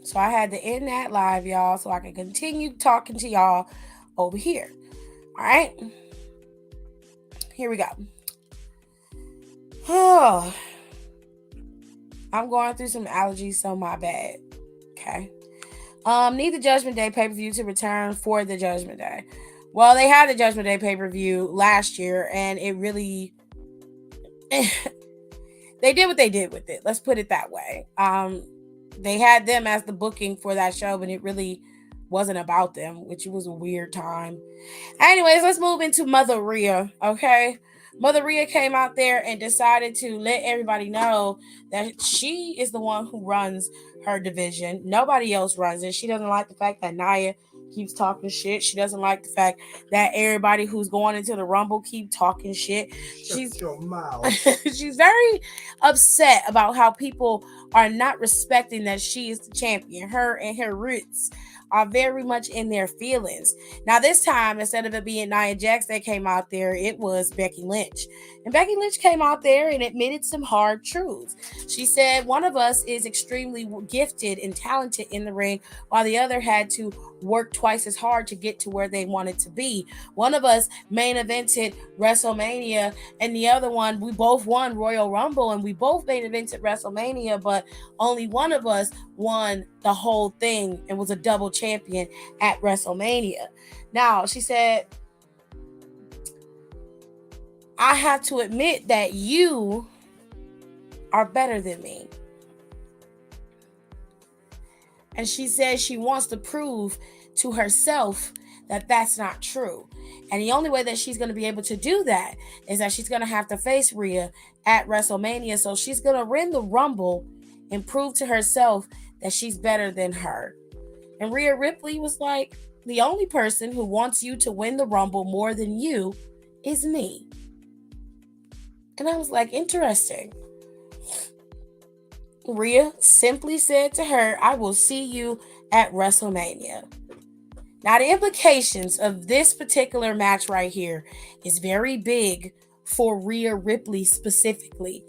So I had to end that live, y'all, so I can continue talking to y'all over here. All right. Here we go. Oh, I'm going through some allergies, so my bad. Okay. Need the Judgment Day pay-per-view to return for the Judgment Day. Well, they had the Judgment Day pay-per-view last year, and it really They did what they did with it. Let's put it that way. They had them as the booking for that show, but it really wasn't about them, which was a weird time. Anyways, let's move into Mother Rhea, okay? Mother Rhea came out there and decided to let everybody know that she is the one who runs her division. Nobody else runs it. She doesn't like the fact that Nia keeps talking shit. She doesn't like the fact that everybody who's going into the Rumble keep talking shit. Shut your mouth. She's very upset about how people are not respecting that she is the champion. Her and her roots are very much in their feelings. Now, this time, instead of it being Nia Jax that came out there, it was Becky Lynch. And Becky Lynch came out there and admitted some hard truths. She said one of us is extremely gifted and talented in the ring, while the other had to work twice as hard to get to where they wanted to be. One of us main evented WrestleMania, and the other one, we both won Royal Rumble, and we both main evented WrestleMania, but only one of us won the whole thing and was a double champion at WrestleMania. Now, she said, I have to admit that you are better than me. And she says she wants to prove to herself that that's not true. And the only way that she's going to be able to do that is that she's going to have to face Rhea at WrestleMania. So she's going to win the Rumble and prove to herself that she's better than her. And Rhea Ripley was like, the only person who wants you to win the Rumble more than you is me. And I was like, interesting. Rhea simply said to her, I will see you at WrestleMania. Now, the implications of this particular match right here is very big for Rhea Ripley specifically.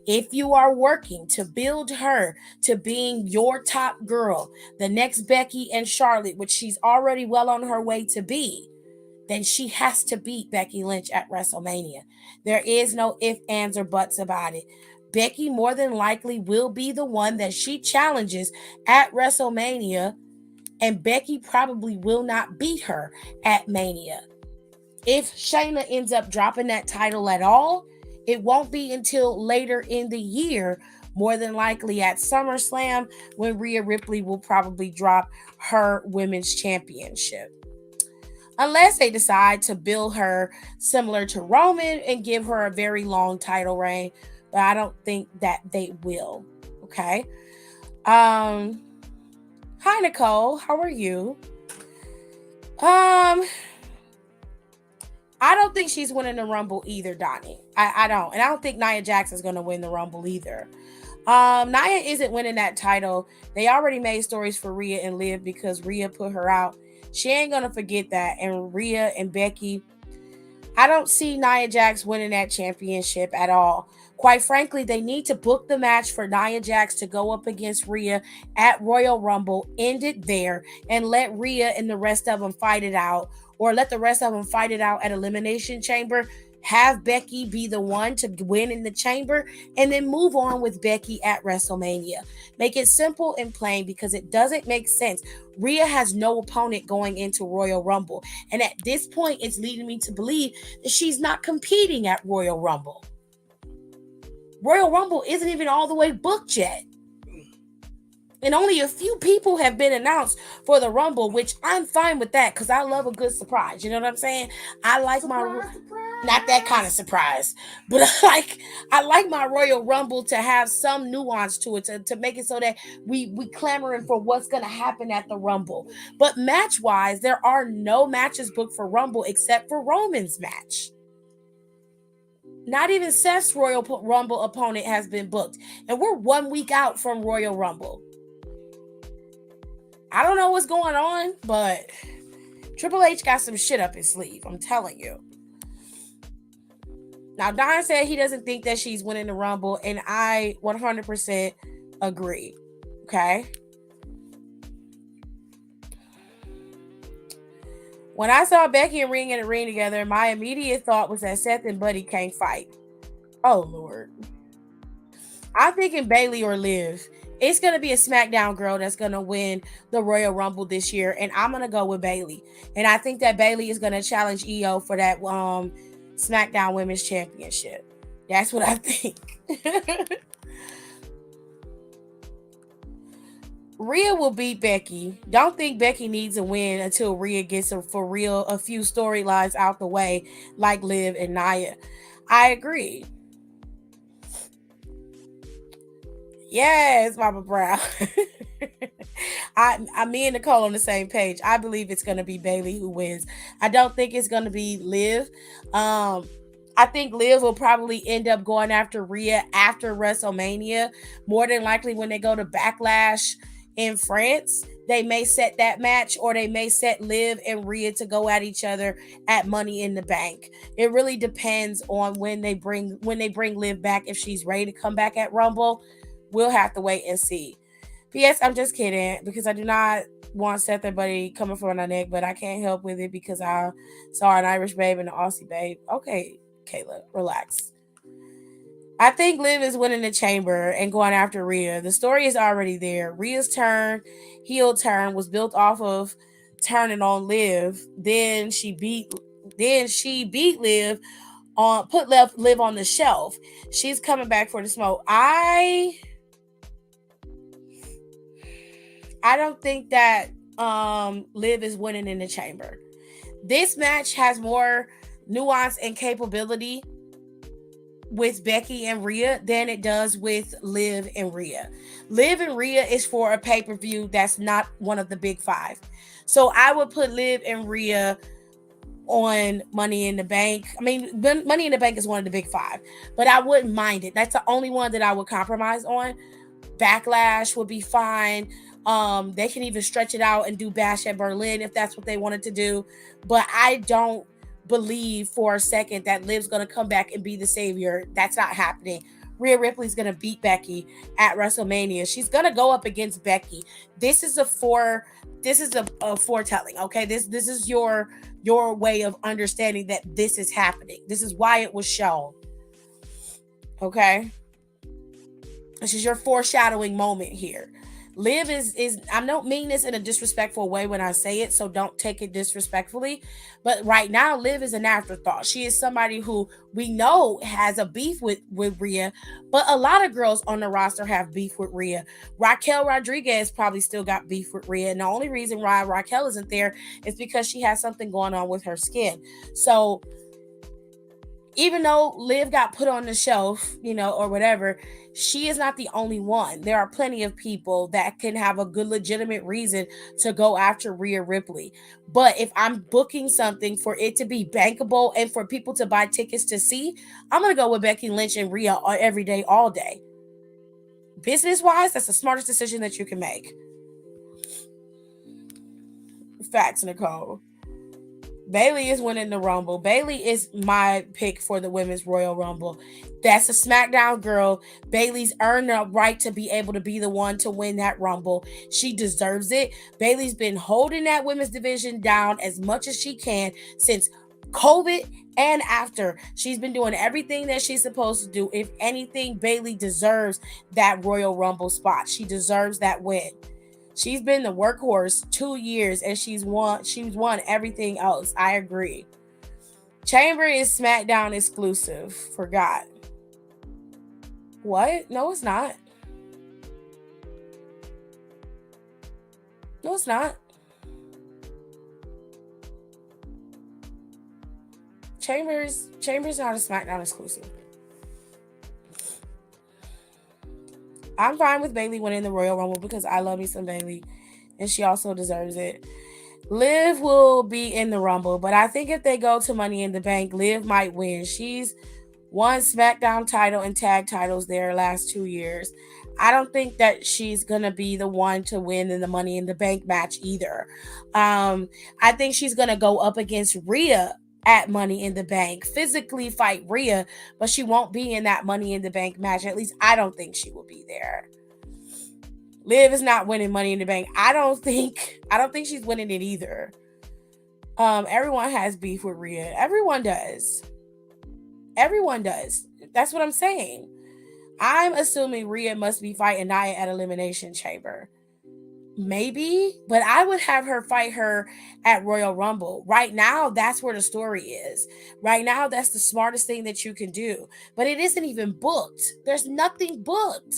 If you are working to build her to being your top girl, the next Becky and Charlotte, which she's already well on her way to be, then she has to beat Becky Lynch at WrestleMania. There is no ifs, ands, or buts about it. Becky more than likely will be the one that she challenges at WrestleMania, and Becky probably will not beat her at Mania. If Shayna ends up dropping that title at all, it won't be until later in the year, more than likely at SummerSlam, when Rhea Ripley will probably drop her women's championship. Unless they decide to build her similar to Roman and give her a very long title reign, but I don't think that they will. Okay. Hi Nicole, how are you? I don't think she's winning the Rumble either, Donnie. I don't. And I don't think Nia Jax is going to win the Rumble either. Nia isn't winning that title. They already made stories for Rhea and Liv because Rhea put her out. She ain't going to forget that. And Rhea and Becky, I don't see Nia Jax winning that championship at all. Quite frankly, they need to book the match for Nia Jax to go up against Rhea at Royal Rumble, end it there, and let Rhea and the rest of them fight it out. Or let the rest of them fight it out at Elimination Chamber. Have Becky be the one to win in the chamber, and then move on with Becky at WrestleMania. Make it simple and plain because it doesn't make sense. Rhea has no opponent going into Royal Rumble. And at this point, it's leading me to believe that she's not competing at Royal Rumble. Royal Rumble isn't even all the way booked yet. And only a few people have been announced for the Rumble, which I'm fine with that because I love a good surprise. You know what I'm saying? I like surprise. Not that kind of surprise, but I like my Royal Rumble to have some nuance to it, to make it so that we clamoring for what's going to happen at the Rumble. But match-wise, there are no matches booked for Rumble except for Roman's match. Not even Seth's Royal Rumble opponent has been booked. And we're 1 week out from Royal Rumble. I don't know what's going on, but Triple H got some shit up his sleeve. I'm telling you. Now, Don said he doesn't think that she's winning the Rumble, and I 100% agree. Okay? When I saw Becky and Ring in the ring together, my immediate thought was that Seth and Buddy can't fight. Oh, Lord. I'm thinking Bayley or Liv. It's going to be a SmackDown girl that's going to win the Royal Rumble this year, and I'm going to go with Bayley. And I think that Bayley is going to challenge EO for that SmackDown Women's Championship. That's what I think. Rhea will beat Becky. Don't think Becky needs a win until Rhea gets for real a few storylines out the way, like Liv and Nia. I agree. Yes, Mama Brown. Me and Nicole on the same page. I believe it's gonna be Bailey who wins. I don't think it's gonna be Liv. Um, I think Liv will probably end up going after Rhea after WrestleMania. More than likely, when they go to Backlash in France, they may set that match, or they may set Liv and Rhea to go at each other at Money in the Bank. It really depends on when they bring Liv back. If she's ready to come back at Rumble, we'll have to wait and see. P.S. I'm just kidding because I do not want Seth or Buddy coming for my neck, but I can't help with it because I saw an Irish babe and an Aussie babe. Okay, Kayla, relax. I think Liv is winning the chamber and going after Rhea. The story is already there. Rhea's heel turn, was built off of turning on Liv. Then she beat Liv on put Liv on the shelf. She's coming back for the smoke. I don't think that Liv is winning in the chamber. This match has more nuance and capability with Becky and Rhea than it does with Liv and Rhea. Liv and Rhea is for a pay-per-view that's not one of the big five. So I would put Liv and Rhea on Money in the Bank. I mean, Money in the Bank is one of the big five, but I wouldn't mind it. That's the only one that I would compromise on. Backlash would be fine. They can even stretch it out and do Bash at Berlin if that's what they wanted to do. But I don't believe for a second that Liv's gonna come back and be the savior. That's not happening. Rhea Ripley's gonna beat Becky at WrestleMania. She's gonna go up against Becky. This is a foretelling. Okay, this is your way of understanding that this is happening. This is why it was shown. Okay, this is your foreshadowing moment here. Liv is I don't mean this in a disrespectful way when I say it, so don't take it disrespectfully. But right now, Liv is an afterthought. She is somebody who we know has a beef with Rhea, but a lot of girls on the roster have beef with Rhea. Raquel Rodriguez probably still got beef with Rhea, and the only reason why Raquel isn't there is because she has something going on with her skin. So even though Liv got put on the shelf, or whatever, she is not the only one. There are plenty of people that can have a good, legitimate reason to go after Rhea Ripley. But if I'm booking something for it to be bankable and for people to buy tickets to see, I'm going to go with Becky Lynch and Rhea every day, all day. Business wise, that's the smartest decision that you can make. Facts, Nicole. Bailey is winning the Rumble. Bailey is my pick for the Women's Royal Rumble. That's a SmackDown girl. Bailey's earned the right to be able to be the one to win that Rumble. She deserves it. Bailey's been holding that women's division down as much as she can since COVID and after. She's been doing everything that she's supposed to do. If anything, Bailey deserves that Royal Rumble spot. She deserves that win. She's been the workhorse 2 years and she's won everything else. I agree. Chamber is SmackDown exclusive. Forgot. What? No, it's not. No, it's not. Chambers not a SmackDown exclusive. I'm fine with Bailey winning the Royal Rumble because I love me some Bailey, and she also deserves it. Liv will be in the Rumble, but I think if they go to Money in the Bank, Liv might win. She's won SmackDown title and tag titles their last 2 years. I don't think that she's gonna be the one to win in the Money in the Bank match either. I think she's gonna go up against Rhea at Money in the Bank, physically fight Rhea, but she won't be in that Money in the Bank match. At least I don't think she will be there. Liv is not winning Money in the Bank. I don't think she's winning it either. Everyone has beef with Rhea. Everyone does. Everyone does. That's what I'm saying. I'm assuming Rhea must be fighting Nia at Elimination Chamber. Maybe, but I would have her fight her at Royal Rumble. Right now, that's where the story is. Right now, that's the smartest thing that you can do. But it isn't even booked. There's nothing booked.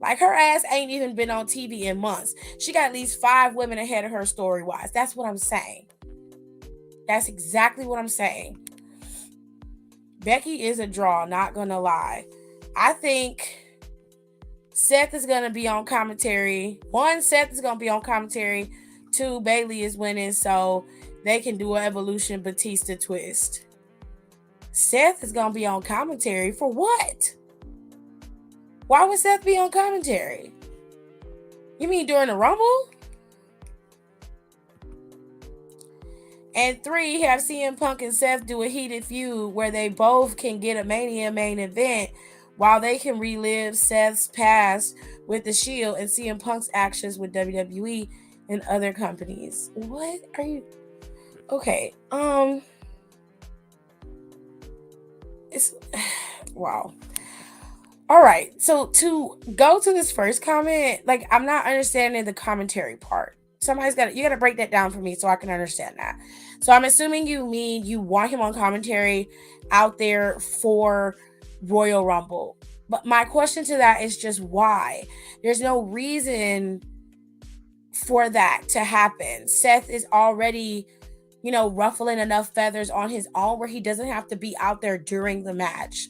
Like her ass ain't even been on TV in months. She got at least 5 women ahead of her story wise. That's what I'm saying. That's exactly what I'm saying. Becky is a draw, not gonna lie. I think Seth is gonna be on commentary. One, Seth is gonna be on commentary. Two, Bailey is winning, so they can do an Evolution Batista twist. Seth is gonna be on commentary for what? Why would Seth be on commentary? You mean during the Rumble? And 3, have CM Punk and Seth do a heated feud where they both can get a Mania main event while they can relive Seth's past with the Shield and CM Punk's actions with WWE and other companies. What are you? Okay. It's wow. All right. So to go to this first comment, like I'm not understanding the commentary part. You gotta break that down for me so I can understand that. So I'm assuming you mean you want him on commentary out there for Royal Rumble. But my question to that is just why? There's no reason for that to happen. Seth is already, ruffling enough feathers on his own where he doesn't have to be out there during the match.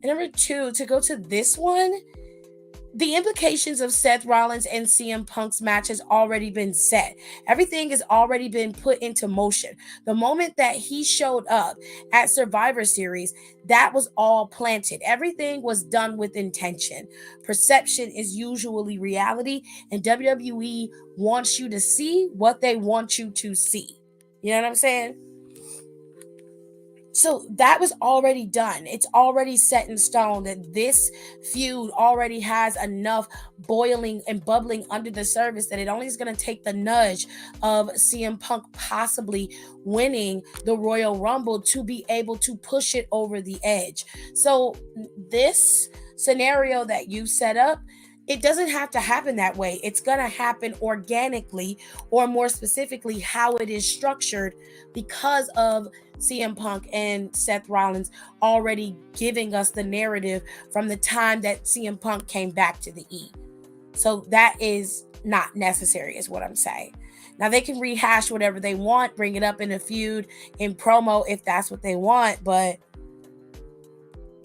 And number 2, to go to this one, the implications of Seth Rollins and CM Punk's match has already been set. Everything has already been put into motion. The moment that he showed up at Survivor Series, that was all planted. Everything was done with intention. Perception is usually reality, and WWE wants you to see what they want you to see. You know what I'm saying? So that was already done. It's already set in stone that this feud already has enough boiling and bubbling under the surface that it only is going to take the nudge of CM Punk possibly winning the Royal Rumble to be able to push it over the edge. So this scenario that you set up, it doesn't have to happen that way. It's going to happen organically, or more specifically, how it is structured because of CM Punk and Seth Rollins already giving us the narrative from the time that CM Punk came back to the E. So that is not necessary, is what I'm saying. Now they can rehash whatever they want, bring it up in a feud, in promo if that's what they want, but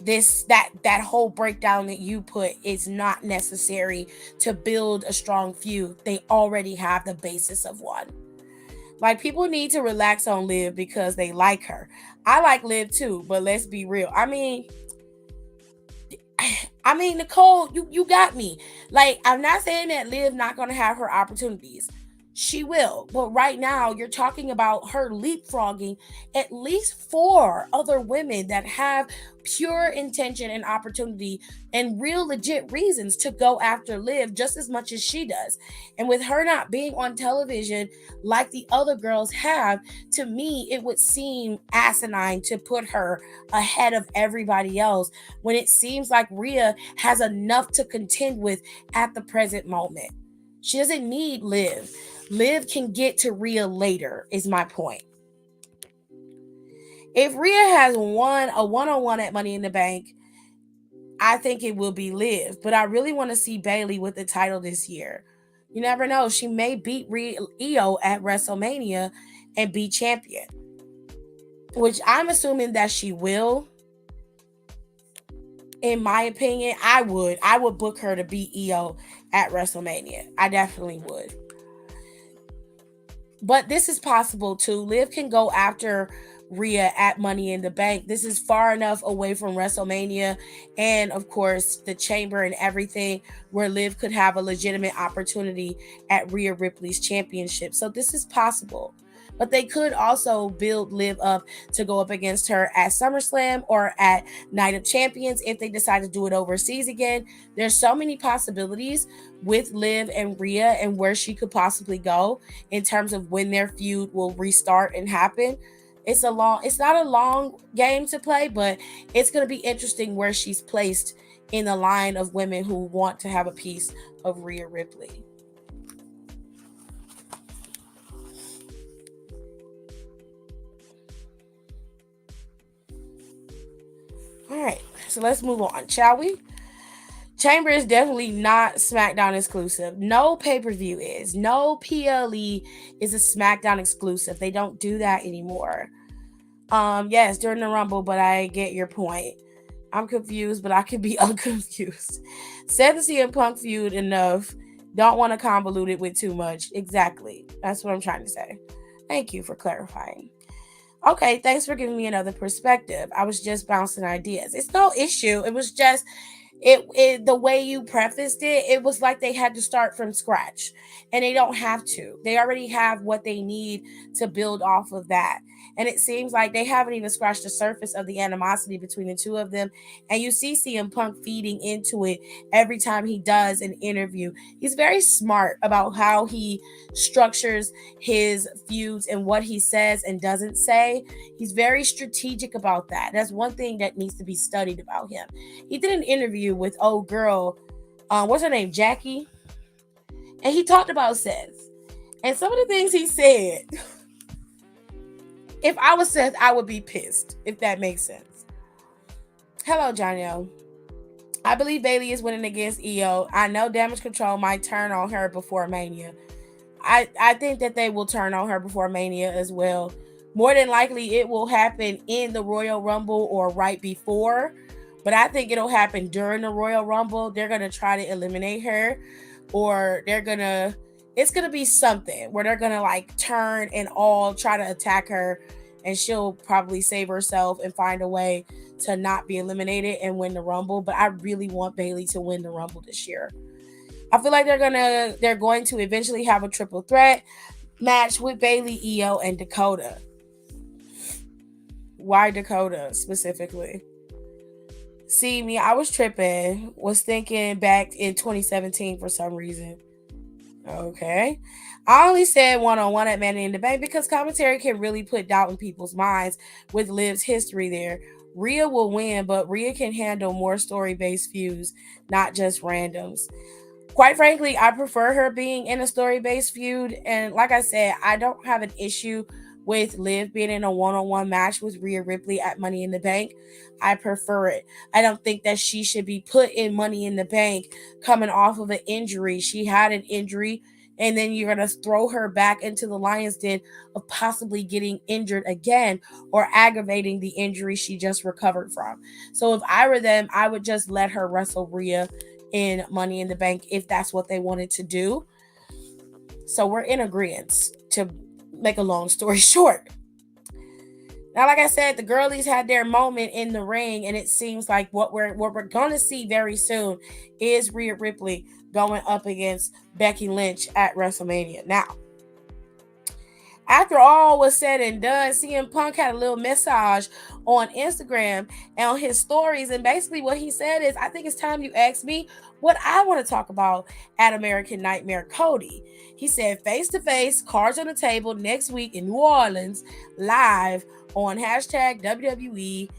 that whole breakdown that you put is not necessary to build a strong feud. They already have the basis of one. Like, people need to relax on Liv because they like her. I like Liv too, but let's be real. I mean, Nicole, you got me. Like, I'm not saying that Liv not gonna have her opportunities. She will. But right now, you're talking about her leapfrogging at least 4 other women that have pure intention and opportunity and real legit reasons to go after Liv just as much as she does. And with her not being on television like the other girls have, to me, it would seem asinine to put her ahead of everybody else when it seems like Rhea has enough to contend with at the present moment. She doesn't need Liv. Liv can get to Rhea later, is my point. If Rhea has won a one-on-one at Money in the Bank, I think it will be Liv. But I really want to see Bailey with the title this year. You never know. She may beat Io at WrestleMania and be champion. Which I'm assuming that she will. In my opinion, I would book her to beat Io at WrestleMania. I definitely would. But this is possible too. Liv can go after Rhea at Money in the Bank. This is far enough away from WrestleMania and, of course, the Chamber and everything, where Liv could have a legitimate opportunity at Rhea Ripley's championship. So this is possible. But they could also build Liv up to go up against her at SummerSlam or at Night of Champions if they decide to do it overseas again. There's so many possibilities with Liv and Rhea and where she could possibly go in terms of when their feud will restart and happen. It's not a long game to play, but it's going to be interesting where she's placed in the line of women who want to have a piece of Rhea Ripley. All right, so let's move on, shall we? Chamber is definitely not SmackDown exclusive. No pay per view is. No PLE is a SmackDown exclusive. They don't do that anymore. Yes, during the Rumble, but I get your point. I'm confused, but I can be unconfused. Said the CM Punk feud enough. Don't want to convolute it with too much. Exactly. That's what I'm trying to say. Thank you for clarifying. Okay, thanks for giving me another perspective. I was just bouncing ideas. It's no issue. It was just it the way you prefaced it, it was like they had to start from scratch. And they don't have to. They already have what they need to build off of that. And it seems like they haven't even scratched the surface of the animosity between the two of them. And you see CM Punk feeding into it every time he does an interview. He's very smart about how he structures his feuds and what he says and doesn't say. He's very strategic about that. That's one thing that needs to be studied about him. He did an interview with old girl, what's her name, Jackie, and he talked about Seth. And some of the things he said, if I was Seth, I would be pissed, if that makes sense. Hello, Johnny O. I believe Bailey is winning against Io. I know Damage Control might turn on her before Mania. I think that they will turn on her before Mania as well. More than likely, it will happen in the Royal Rumble or right before. But I think it'll happen during the Royal Rumble. They're going to try to eliminate her, or it's going to be something where they're going to like turn and all try to attack her, and she'll probably save herself and find a way to not be eliminated and win the Rumble. But I really want Bailey to win the Rumble this year. I feel like they're going to eventually have a triple threat match with Bailey, Io, and Dakota. Why Dakota specifically? See me, I was tripping. Was thinking back in 2017 for some reason. Okay. I only said one-on-one at Money in the Bank because commentary can really put doubt in people's minds with Liv's history there. Rhea will win, but Rhea can handle more story-based feuds, not just randoms. Quite frankly, I prefer her being in a story-based feud. And like I said, I don't have an issue with Liv being in a one-on-one match with Rhea Ripley at Money in the Bank. I prefer it. I don't think that she should be put in Money in the Bank coming off of an injury. She had an injury, and then you're going to throw her back into the lion's den of possibly getting injured again or aggravating the injury she just recovered from. So if I were them, I would just let her wrestle Rhea in Money in the Bank if that's what they wanted to do. So we're in agreement, to make a long story short. Now, like I said, the girlies had their moment in the ring, and it seems like what we're going to see very soon is Rhea Ripley going up against Becky Lynch at WrestleMania. Now, after all was said and done, CM Punk had a little message on Instagram and on his stories. And basically, what he said is, I think it's time you ask me what I want to talk about at American Nightmare Cody. He said, face to face, cards on the table next week in New Orleans, live on hashtag WWE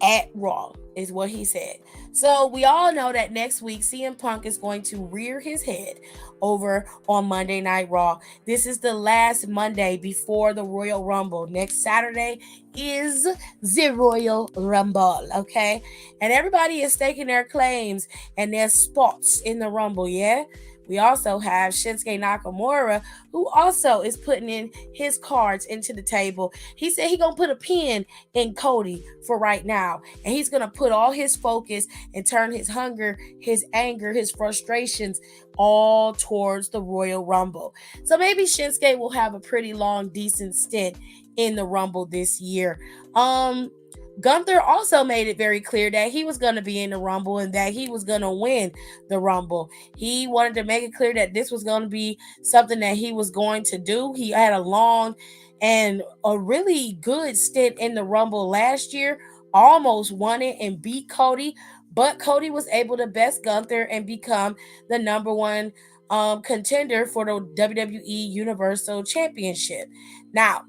at Raw, is what he said. So we all know that next week CM Punk is going to rear his head over on Monday Night Raw. This is the last Monday before the Royal Rumble. Next Saturday is the Royal Rumble, okay? And everybody is staking their claims and their spots in the Rumble, yeah? We also have Shinsuke Nakamura, who also is putting in his cards into the table. He said he's going to put a pin in Cody for right now. And he's going to put all his focus and turn his hunger, his anger, his frustrations all towards the Royal Rumble. So maybe Shinsuke will have a pretty long, decent stint in the Rumble this year. Gunther also made it very clear that he was going to be in the Rumble and that he was going to win the Rumble. He wanted to make it clear that this was going to be something that he was going to do. He had a long and a really good stint in the Rumble last year, almost won it and beat Cody, but Cody was able to best Gunther and become the number one contender for the WWE Universal Championship. Now,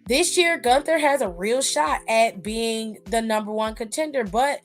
this year, Gunther has a real shot at being the number one contender, but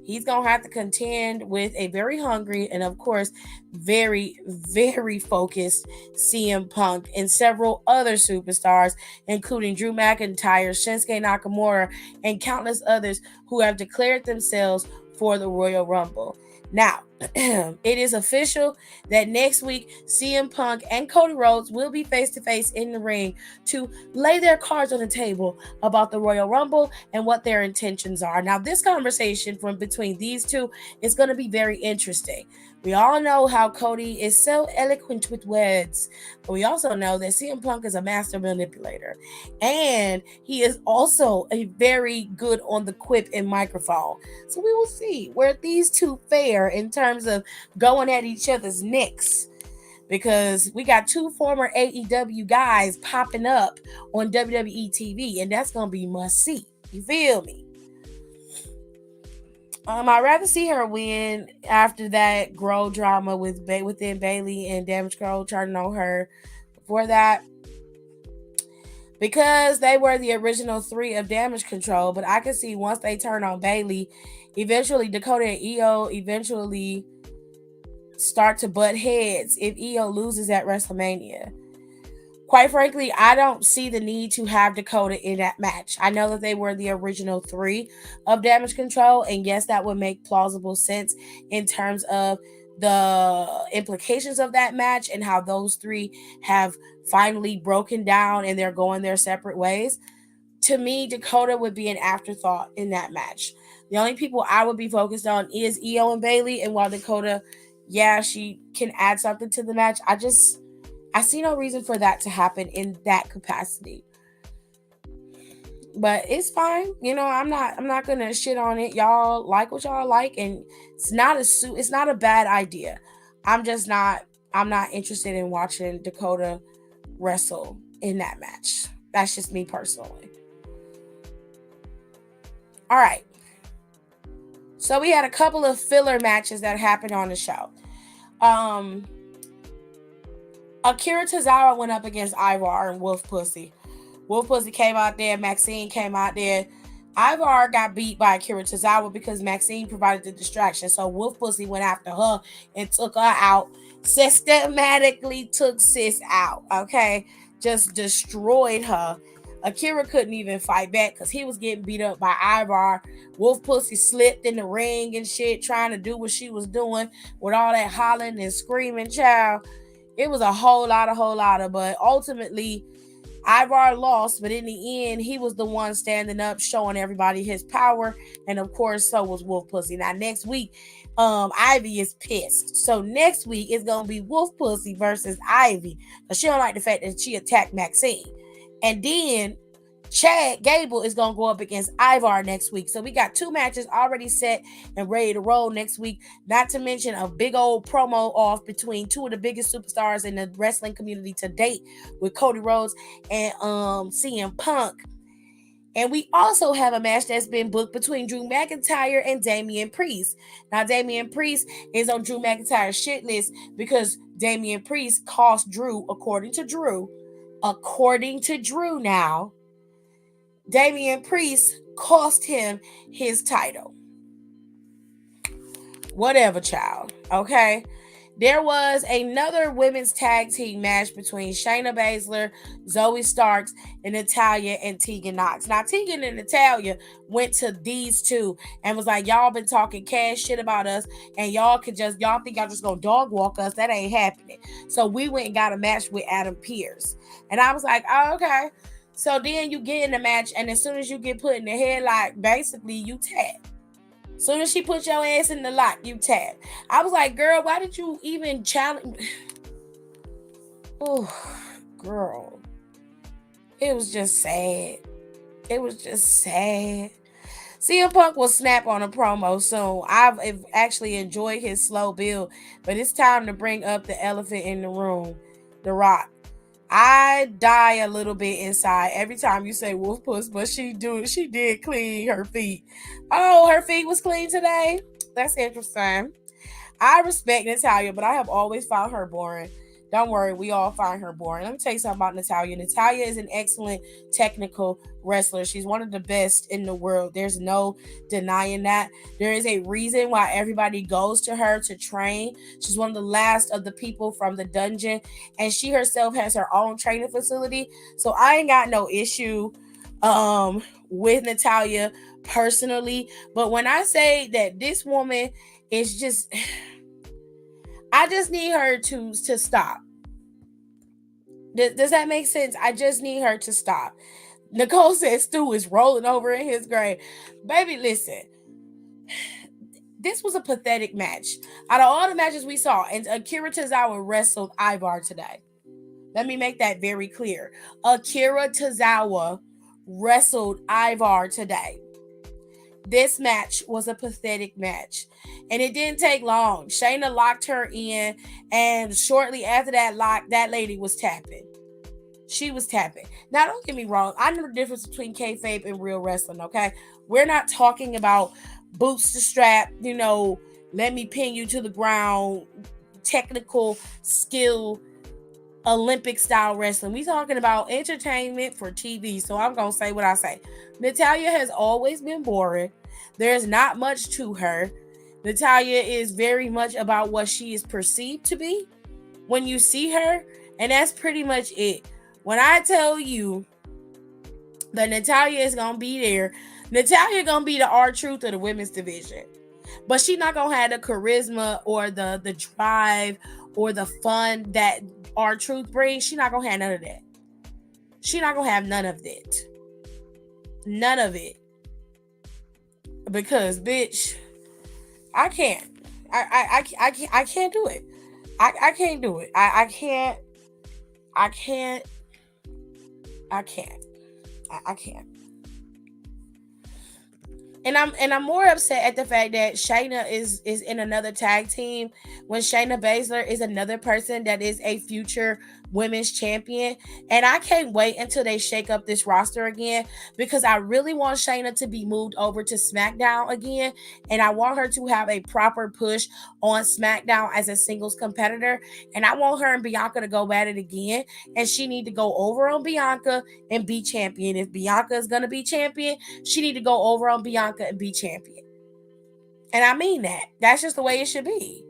He's going to have to contend with a very hungry and, of course, very, very focused CM Punk and several other superstars, including Drew McIntyre, Shinsuke Nakamura, and countless others who have declared themselves for the Royal Rumble. Now, it is official that next week CM Punk and Cody Rhodes will be face to face in the ring to lay their cards on the table about the Royal Rumble and what their intentions are. Now, this conversation from between these two is going to be very interesting. We all know how Cody is so eloquent with words, but we also know that CM Punk is a master manipulator. And he is also a very good on the quip and microphone. So we will see where these two fare in terms of going at each other's necks. Because we got two former AEW guys popping up on WWE TV, and that's going to be must see. You feel me? I'd rather see her win after that Grow drama within Bailey and Damage Grow turning on her. Before that, because they were the original three of Damage Control, but I can see once they turn on Bailey, eventually Dakota and Io eventually start to butt heads if Io loses at WrestleMania. Quite frankly, I don't see the need to have Dakota in that match. I know that they were the original three of Damage Control, and yes, that would make plausible sense in terms of the implications of that match and how those three have finally broken down and they're going their separate ways. To me, Dakota would be an afterthought in that match. The only people I would be focused on is Io and Bailey, and while Dakota, yeah, she can add something to the match, I see no reason for that to happen in that capacity. But it's fine. I'm not gonna shit on it. Y'all like what y'all like, and it's not a bad idea. I'm not interested in watching Dakota wrestle in that match. That's just me personally. All right. So we had a couple of filler matches that happened on the show. Akira Tozawa went up against Ivar and Wolf Pussy. Wolf Pussy came out there. Maxine came out there. Ivar got beat by Akira Tozawa because Maxine provided the distraction. So Wolf Pussy went after her and took her out. Systematically took sis out. Okay? Just destroyed her. Akira couldn't even fight back because he was getting beat up by Ivar. Wolf Pussy slipped in the ring and shit, trying to do what she was doing with all that hollering and screaming, child. It was a whole lot of, but ultimately, Ivar lost, but in the end, he was the one standing up, showing everybody his power, and of course, so was Wolf Pussy. Now, next week, Ivy is pissed. So next week, it's going to be Wolf Pussy versus Ivy, because she don't like the fact that she attacked Maxine. And then Chad Gable is going to go up against Ivar next week. So we got two matches already set and ready to roll next week. Not to mention a big old promo off between two of the biggest superstars in the wrestling community to date with Cody Rhodes and CM Punk. And we also have a match that's been booked between Drew McIntyre and Damian Priest. Now, Damian Priest is on Drew McIntyre's shit list because Damian Priest cost Drew, according to Drew now, Damian Priest cost him his title. Whatever, child. Okay? There was another women's tag team match between Shayna Baszler, Zoe Starks, and Natalya and Tegan Knox. Now, Tegan and Natalya went to these two and was like, y'all been talking cash shit about us, and y'all think y'all just gonna dog walk us. That ain't happening. So we went and got a match with Adam Pearce. And I was like, oh, okay. So then you get in the match, and as soon as you get put in the headlock, basically you tap. As soon as she put your ass in the lock, you tap. I was like, girl, why did you even challenge? Oh, girl. It was just sad. CM Punk will snap on a promo soon. I've actually enjoyed his slow build, but it's time to bring up the elephant in the room, The Rock. I die a little bit inside every time you say Wolf Puss, but she did clean her feet. Oh, her feet was clean today? That's interesting. I respect Natalya, but I have always found her boring. Don't worry, we all find her boring. Let me tell you something about Natalya. Natalya is an excellent technical wrestler. She's one of the best in the world. There's no denying that. There is a reason why everybody goes to her to train. She's one of the last of the people from the dungeon, and she herself has her own training facility. So I ain't got no issue with Natalya personally. But when I say that this woman is just I just need her to stop. Does that make sense? I just need her to stop. Nicole said Stu is rolling over in his grave. Baby, listen. This was a pathetic match. Out of all the matches we saw, and Akira Tozawa wrestled Ivar today. Let me make that very clear. Akira Tozawa wrestled Ivar today. This match was a pathetic match. And it didn't take long. Shayna locked her in, and shortly after that lock, that lady was tapping. She was tapping. Now, don't get me wrong. I know the difference between kayfabe and real wrestling, okay? We're not talking about boots to strap, let me pin you to the ground, technical skill, Olympic style wrestling. We talking about entertainment for TV. So I'm going to say what I say. Natalya has always been boring. There's not much to her. Natalya is very much about what she is perceived to be when you see her. And that's pretty much it. When I tell you that Natalya is going to be there, Natalya going to be the R-Truth of the women's division. But she's not going to have the charisma or the drive or the fun that R-Truth brings. She's not going to have none of that. She's not going to have none of it. None of it. Because, bitch, I can't. I can't do it. I can't do it. I can't. And I'm more upset at the fact that Shayna is in another tag team when Shayna Baszler is another person that is a future women's champion. And I can't wait until they shake up this roster again, because I really want Shayna to be moved over to SmackDown again. And I want her to have a proper push on SmackDown as a singles competitor. And I want her and Bianca to go at it again. And she need to go over on Bianca and be champion. If Bianca is going to be champion, she need to go over on Bianca and be champion. And I mean that. That's just the way it should be.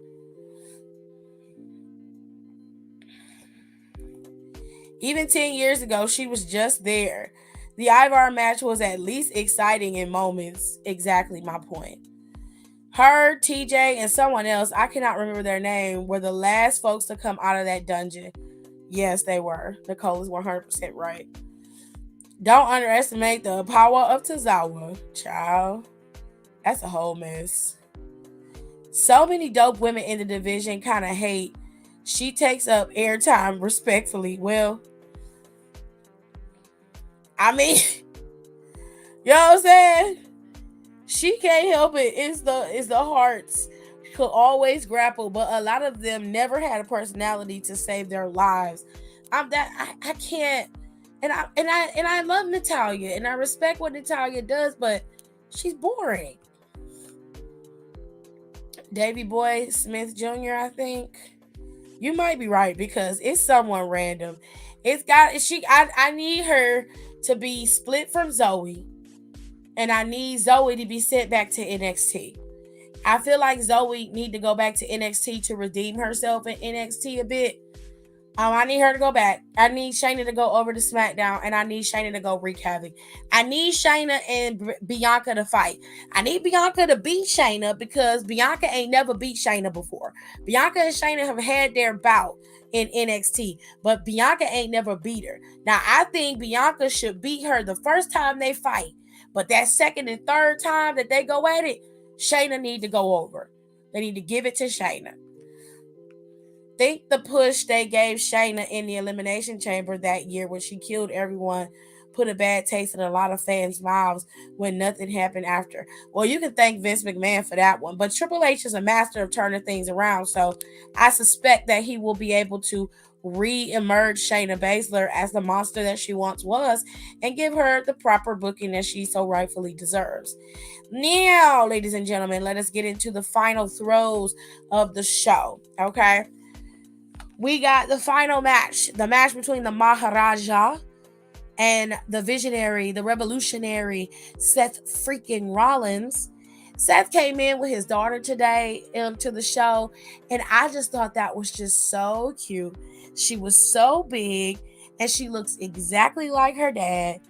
Even 10 years ago, she was just there. The Ivar match was at least exciting in moments. Exactly my point. Her, TJ, and someone else, I cannot remember their name, were the last folks to come out of that dungeon. Yes, they were. Nicole is 100% right. Don't underestimate the power of Tozawa, child. That's a whole mess. So many dope women in the division kind of hate. She takes up airtime respectfully. Well, I mean, you know what I'm saying? She can't help it. It's the hearts could always grapple, but a lot of them never had a personality to save their lives. I can't, and I love Natalya and I respect what Natalya does, but she's boring. Davy Boy Smith Jr., I think. You might be right, because it's someone random. I need her to be split from Zoe. And I need Zoe to be sent back to NXT. I feel like Zoe need to go back to NXT to redeem herself in NXT a bit. I need her to go back. I need Shayna to go over to SmackDown, and I need Shayna to go wreak havoc. I need Shayna and Bianca to fight. I need Bianca to beat Shayna, because Bianca ain't never beat Shayna before. Bianca and Shayna have had their bout in NXT, but Bianca ain't never beat her. Now, I think Bianca should beat her the first time they fight, but that second and third time that they go at it, Shayna need to go over. They need to give it to Shayna. Think the push they gave Shayna in the Elimination Chamber that year when she killed everyone put a bad taste in a lot of fans' mouths when nothing happened after. Well, you can thank Vince McMahon for that one, but Triple H is a master of turning things around, so I suspect that he will be able to re-emerge Shayna Baszler as the monster that she once was and give her the proper booking that she so rightfully deserves. Now, ladies and gentlemen, let us get into the final throes of the show, okay? we got the final match, the match between the Maharaja and the visionary, the revolutionary Seth freaking Rollins. Seth came in with his daughter today to the show, and I just thought that was just so cute. She was so big, and she looks exactly like her dad.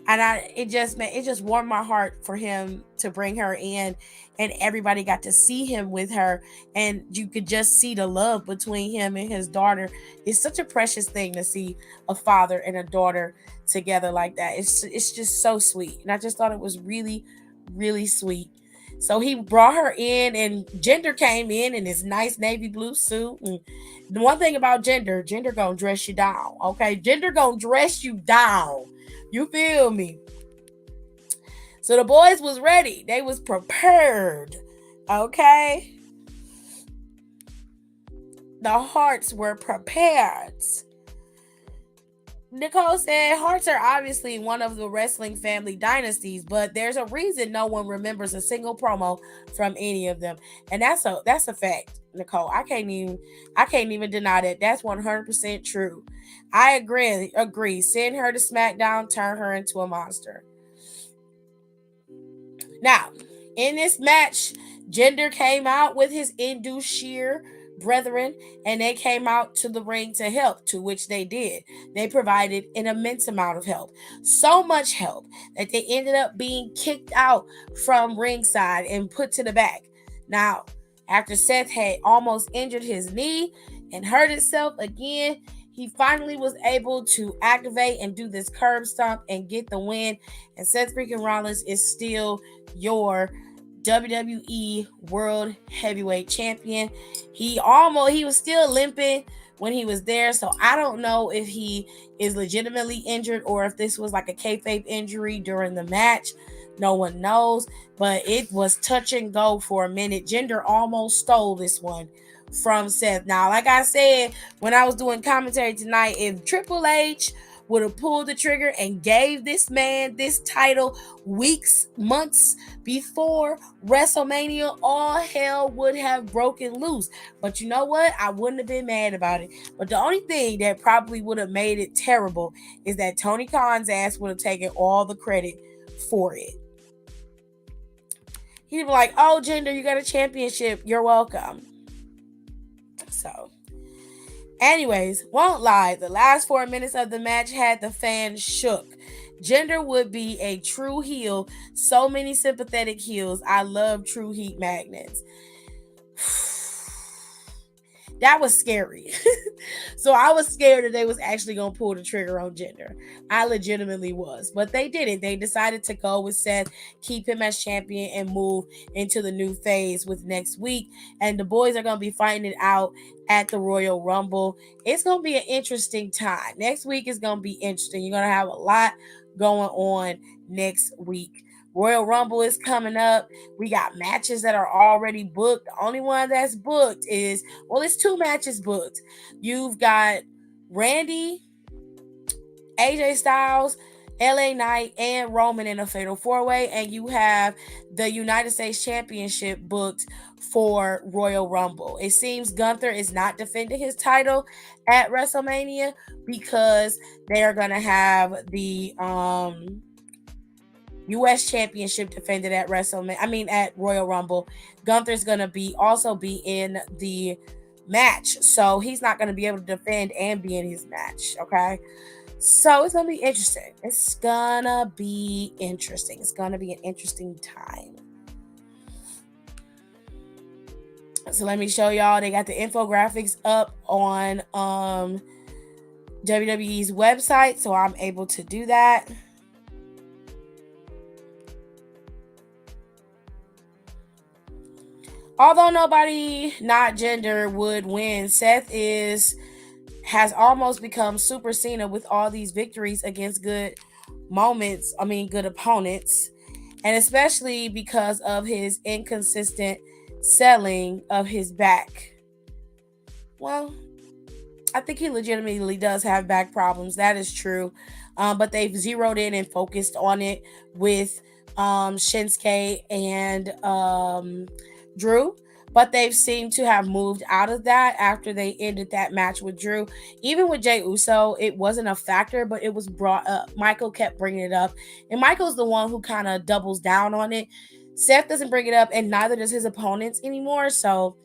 And it just warmed my heart for him to bring her in, and everybody got to see him with her, and you could just see the love between him and his daughter. It's such a precious thing to see a father and a daughter together like that. It's just so sweet, and I just thought it was really really sweet. So he brought her in, and Gender came in his nice navy blue suit. And the one thing about Gender gonna dress you down, okay? Gender gonna dress you down. You feel me? So the boys was ready. They was prepared. Okay? The hearts were prepared. Nicole said hearts are obviously one of the wrestling family dynasties, but there's a reason no one remembers a single promo from any of them. And that's a fact, Nicole. I can't even deny that. That's 100% true. I agree. Send her to SmackDown, turn her into a monster. Now, in this match, Gender came out with his Indu Sheer brethren, and they came out to the ring to help, to which they did. They provided an immense amount of help. So much help that they ended up being kicked out from ringside and put to the back. Now, after Seth had almost injured his knee and hurt himself again, he finally was able to activate and do this curb stomp and get the win. And Seth freaking Rollins is still your WWE World Heavyweight Champion. He was still limping when he was there, so I don't know if he is legitimately injured or if this was like a kayfabe injury during the match. No one knows, but it was touch and go for a minute. Gender almost stole this one from Seth. Now, like I said when I was doing commentary tonight, if Triple H would have pulled the trigger and gave this man this title weeks, months before WrestleMania, all hell would have broken loose. But you know what? I wouldn't have been mad about it. But the only thing that probably would have made it terrible is that Tony Khan's ass would have taken all the credit for it. He'd be like, "Oh, Gender, you got a championship. You're welcome." So, anyways, won't lie, the last 4 minutes of the match had the fans shook. Gender would be a true heel. So many sympathetic heels. I love true heat magnets. That was scary. So I was scared that they was actually going to pull the trigger on Gender. I legitimately was. But they didn't. They decided to go with Seth, keep him as champion, and move into the new phase with next week. And the boys are going to be fighting it out at the Royal Rumble. It's going to be an interesting time. Next week is going to be interesting. You're going to have a lot going on next week. Royal Rumble is coming up. We got matches that are already booked. The only one that's booked is, well, it's 2 matches booked. You've got Randy, AJ Styles, LA Knight, and Roman in a fatal 4-way, and you have the United States Championship booked for Royal Rumble. It seems Gunther is not defending his title at WrestleMania because they are going to have the U.S. Championship defended at at Royal Rumble. Gunther's gonna also be in the match, so he's not gonna be able to defend and be in his match. Okay, so it's gonna be interesting. It's gonna be interesting. It's gonna be an interesting time. So let me show y'all. They got the infographics up on WWE's website, so I'm able to do that. Although nobody, not Gender, would win, Seth has almost become Super Cena with all these victories against good opponents, and especially because of his inconsistent selling of his back. Well, I think he legitimately does have back problems. That is true. But they've zeroed in and focused on it with Shinsuke and Drew. but they've seemed to have moved out of that after they ended that match with Drew. Even with Jay Uso, it wasn't a factor, but it was brought up. Michael kept bringing it up, and Michael's the one who kind of doubles down on it. Seth doesn't bring it up, and neither does his opponents anymore. So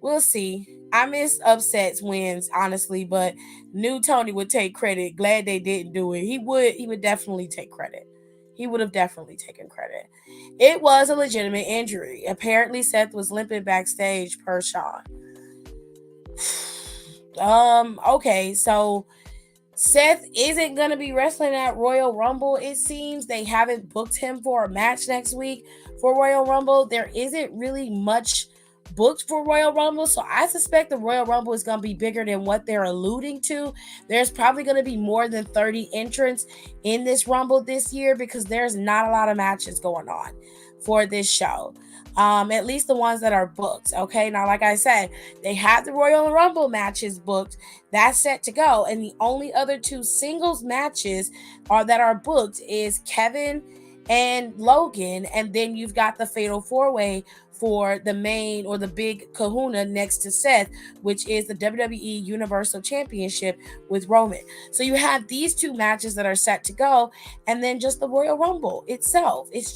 we'll see. I miss upsets wins, honestly, but knew Tony would take credit. Glad they didn't do it. He would definitely take credit. He would have definitely taken credit. It was a legitimate injury. Apparently, Seth was limping backstage per Sean. Okay, so Seth isn't going to be wrestling at Royal Rumble, it seems. They haven't booked him for a match next week for Royal Rumble. There isn't really much booked for Royal Rumble, so I suspect the Royal Rumble is going to be bigger than what they're alluding to. There's probably going to be more than 30 entrants in this Rumble this year because there's not a lot of matches going on for this show. At least the ones that are booked. Okay, now like I said, they have the Royal Rumble matches booked. That's set to go, and the only other two singles matches that are booked is Kevin and Logan, and then you've got the Fatal Four Way for the main or the big Kahuna next to Seth, which is the WWE Universal Championship with Roman. So you have these two matches that are set to go, and then just the Royal Rumble itself. It's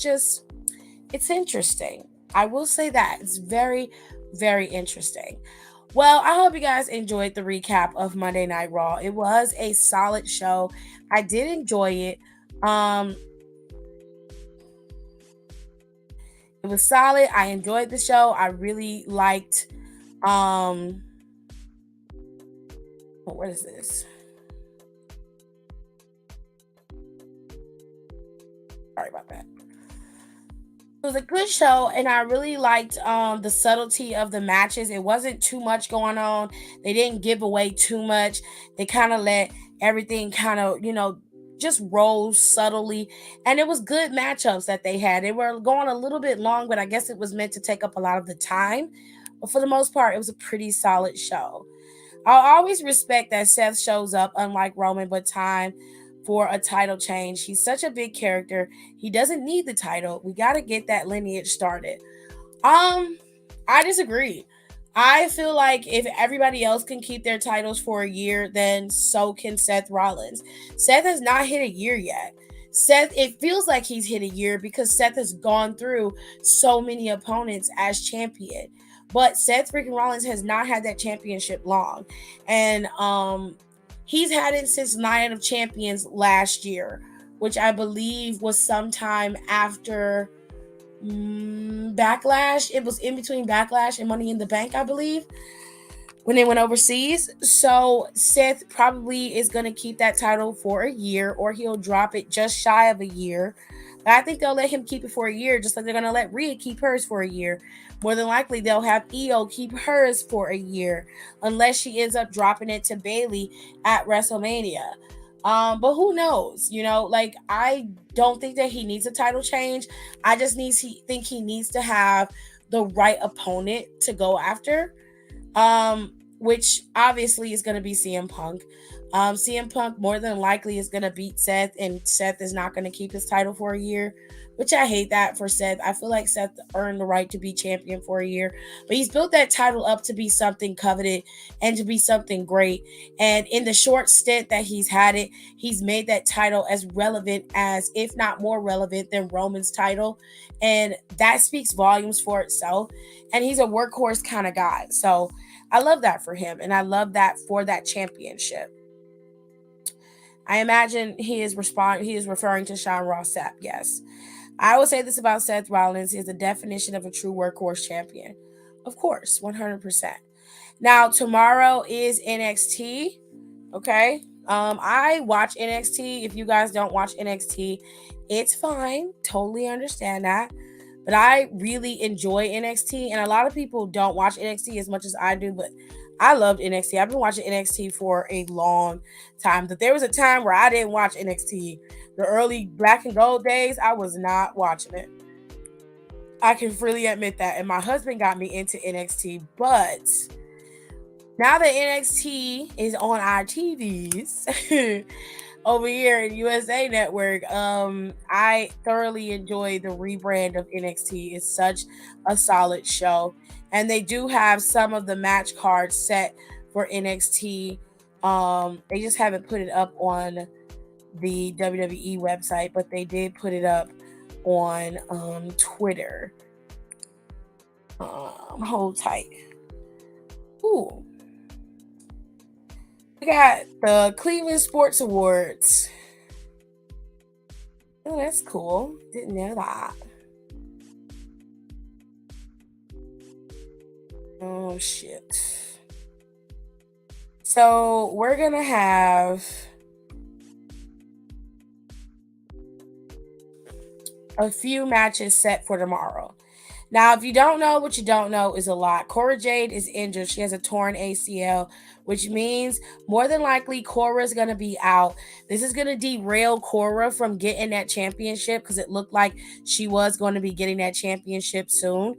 interesting. I will say that. It's very, very interesting. Well, I hope you guys enjoyed the recap of Monday Night Raw. It was a solid show. I did enjoy it. Um, it was solid. I enjoyed the show. I really liked what is this? Sorry about that. It was a good show, and I really liked the subtlety of the matches. It wasn't too much going on. They didn't give away too much. They kind of let everything kind of, just roll subtly. And it was good matchups that they had. They were going a little bit long, but I guess it was meant to take up a lot of the time. But for the most part, it was a pretty solid show. I'll always respect that Seth shows up, unlike Roman, but time for a title change. He's such a big character. He doesn't need the title. We got to get that lineage started. Um, I disagree. I feel like if everybody else can keep their titles for a year, then so can Seth Rollins. Seth has not hit a year yet. Seth, it feels like he's hit a year because Seth has gone through so many opponents as champion. But Seth freaking Rollins has not had that championship long. And he's had it since Night of Champions last year, which I believe was sometime after Backlash. It was in between Backlash and Money in the Bank, I believe, when they went overseas. So Seth probably is going to keep that title for a year, or he'll drop it just shy of a year. But I think they'll let him keep it for a year, just like they're going to let Rhea keep hers for a year. More than likely, they'll have Io keep hers for a year, unless she ends up dropping it to Bailey at WrestleMania. But who knows? Like, I don't think that he needs a title change. I just think he needs to have the right opponent to go after. Which obviously is going to be CM Punk. CM Punk more than likely is going to beat Seth, and Seth is not going to keep his title for a year, which I hate that for Seth. I feel like Seth earned the right to be champion for a year, but he's built that title up to be something coveted and to be something great. And in the short stint that he's had it, he's made that title as relevant as, if not more relevant than Roman's title. And that speaks volumes for itself. And he's a workhorse kind of guy. So I love that for him. And I love that for that championship. I imagine he is referring to Sean Ross Sapp. Yes. I will say this about Seth Rollins: he is the definition of a true workhorse champion. Of course, 100%. Now, tomorrow is NXT. Okay. I watch NXT. If you guys don't watch NXT, it's fine. Totally understand that. But I really enjoy NXT, and a lot of people don't watch NXT as much as I do, but I loved NXT. I've been watching NXT for a long time. But there was a time where I didn't watch NXT. The early Black and Gold days, I was not watching it. I can freely admit that. And my husband got me into NXT. But now that NXT is on our TVs, over here in USA Network. I thoroughly enjoy the rebrand of NXT. It's such a solid show. And they do have some of the match cards set for NXT. They just haven't put it up on the WWE website, but they did put it up on Twitter. Hold tight. Ooh. We got the Cleveland Sports Awards. Oh, that's cool. Didn't know that. Oh, shit. So we're going to have a few matches set for tomorrow. Now, if you don't know, what you don't know is a lot. Cora Jade is injured. She has a torn ACL, which means more than likely Cora is going to be out. This is going to derail Cora from getting that championship because it looked like she was going to be getting that championship soon.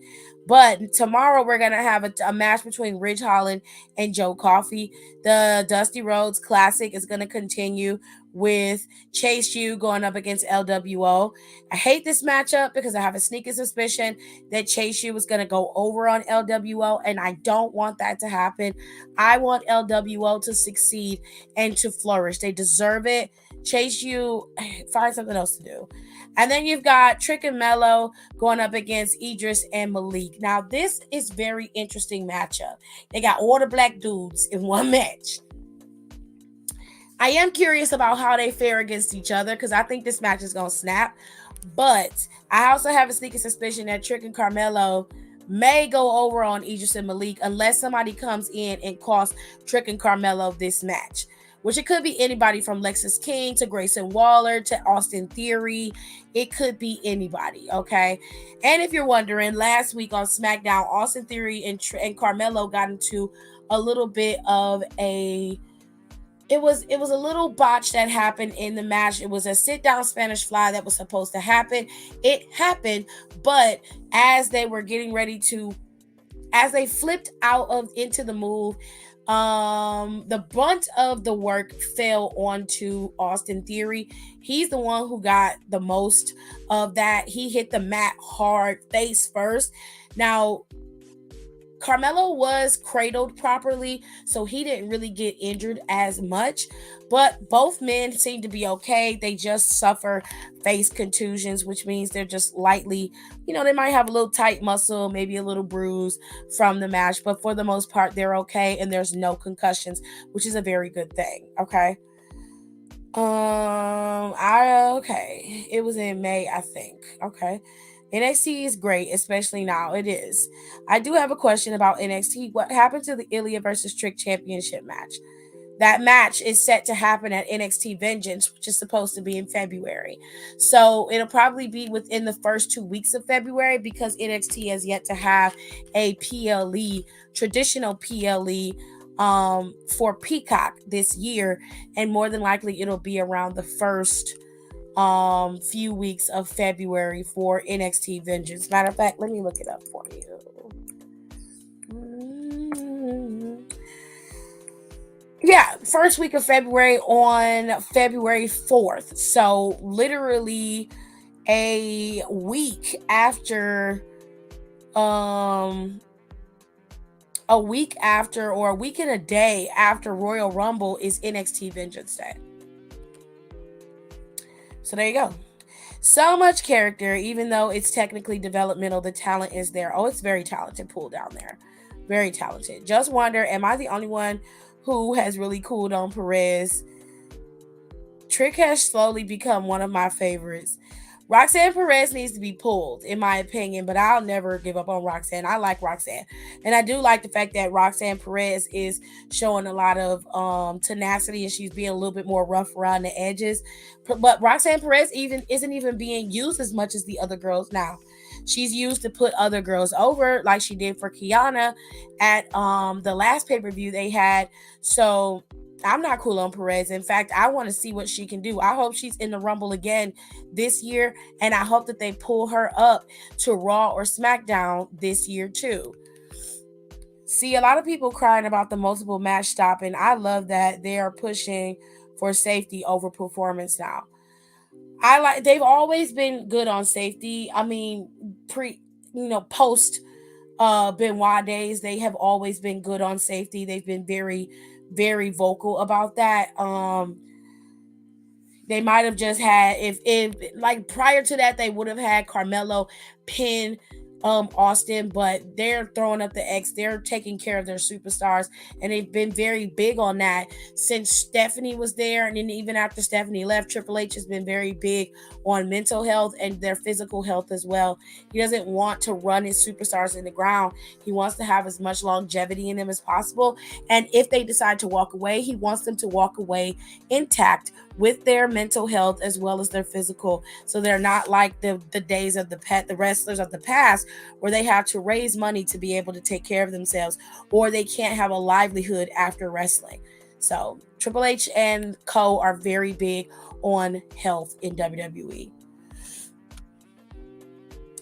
But tomorrow we're going to have a match between Ridge Holland and Joe Coffey. The Dusty Rhodes Classic is going to continue with Chase U going up against LWO. I hate this matchup because I have a sneaking suspicion that Chase U was going to go over on LWO, and I don't want that to happen. I want LWO to succeed and to flourish. They deserve it. Chase U, find something else to do. And then you've got Trick and Mello going up against Idris and Malik. Now, this is very interesting matchup. They got all the black dudes in one match. I am curious about how they fare against each other because I think this match is going to snap. But I also have a sneaking suspicion that Trick and Carmelo may go over on Idris and Malik unless somebody comes in and costs Trick and Carmelo this match. Which it could be anybody from Lexus King to Grayson Waller to Austin Theory. It could be anybody, okay? And if you're wondering, last week on SmackDown, Austin Theory and Carmelo got into a little bit of a it was a little botch that happened in the match. It was a sit down Spanish fly that was supposed to happen. It happened, but as they were getting ready to, as they flipped out of into the move, the brunt of the work fell onto Austin Theory. He's the one who got the most of that. He hit the mat hard face first. Now Carmelo was cradled properly, so he didn't really get injured as much. But both men seem to be okay. They just suffer face contusions, which means they're just lightly, they might have a little tight muscle, maybe a little bruise from the match. But for the most part, they're okay and there's no concussions, which is a very good thing. Okay. Okay. It was in May, I think. Okay. NXT is great, especially now. It is. I do have a question about NXT. What happened to the Ilya versus Trick Championship match? That match is set to happen at NXT Vengeance, which is supposed to be in February. So it'll probably be within the first 2 weeks of February because NXT has yet to have a PLE, traditional PLE for Peacock this year. And more than likely it'll be around the first few weeks of February for NXT Vengeance. Matter of fact, let me look it up for you. Yeah, first week of February on February 4th. So literally a week after a week after or a week and a day after Royal Rumble is NXT Vengeance Day. So there you go. So much character, even though it's technically developmental, the talent is there. Oh, it's very talented pool down there. Very talented. Just wonder, am I the only one who has really cooled on Perez? Trick has slowly become one of my favorites. Roxanne Perez needs to be pulled, in my opinion, but I'll never give up on Roxanne. I like Roxanne. And I do like the fact that Roxanne Perez is showing a lot of tenacity and she's being a little bit more rough around the edges. But Roxanne Perez isn't even being used as much as the other girls now. She's used to put other girls over, like she did for Kiana at the last pay-per-view they had. So I'm not cool on Perez. In fact, I want to see what she can do. I hope she's in the Rumble again this year, and I hope that they pull her up to Raw or SmackDown this year too. See, a lot of people crying about the multiple match stopping. I love that they are pushing for safety over performance now. They've always been good on safety. I mean, post Benoit days, they have always been good on safety. They've been very, very vocal about that. They might have just had, if like prior to that, they would have had Carmelo pin Austin, but they're throwing up the X. They're taking care of their superstars, and they've been very big on that since Stephanie was there, and then even after Stephanie left, Triple H has been very big on mental health and their physical health as well. He doesn't want to run his superstars in the ground. He wants to have as much longevity in them as possible, and if they decide to walk away, he wants them to walk away intact with their mental health as well as their physical, so they're not like the days of the wrestlers of the past, where they have to raise money to be able to take care of themselves, or they can't have a livelihood after wrestling. So Triple H and Co are very big on health in WWE.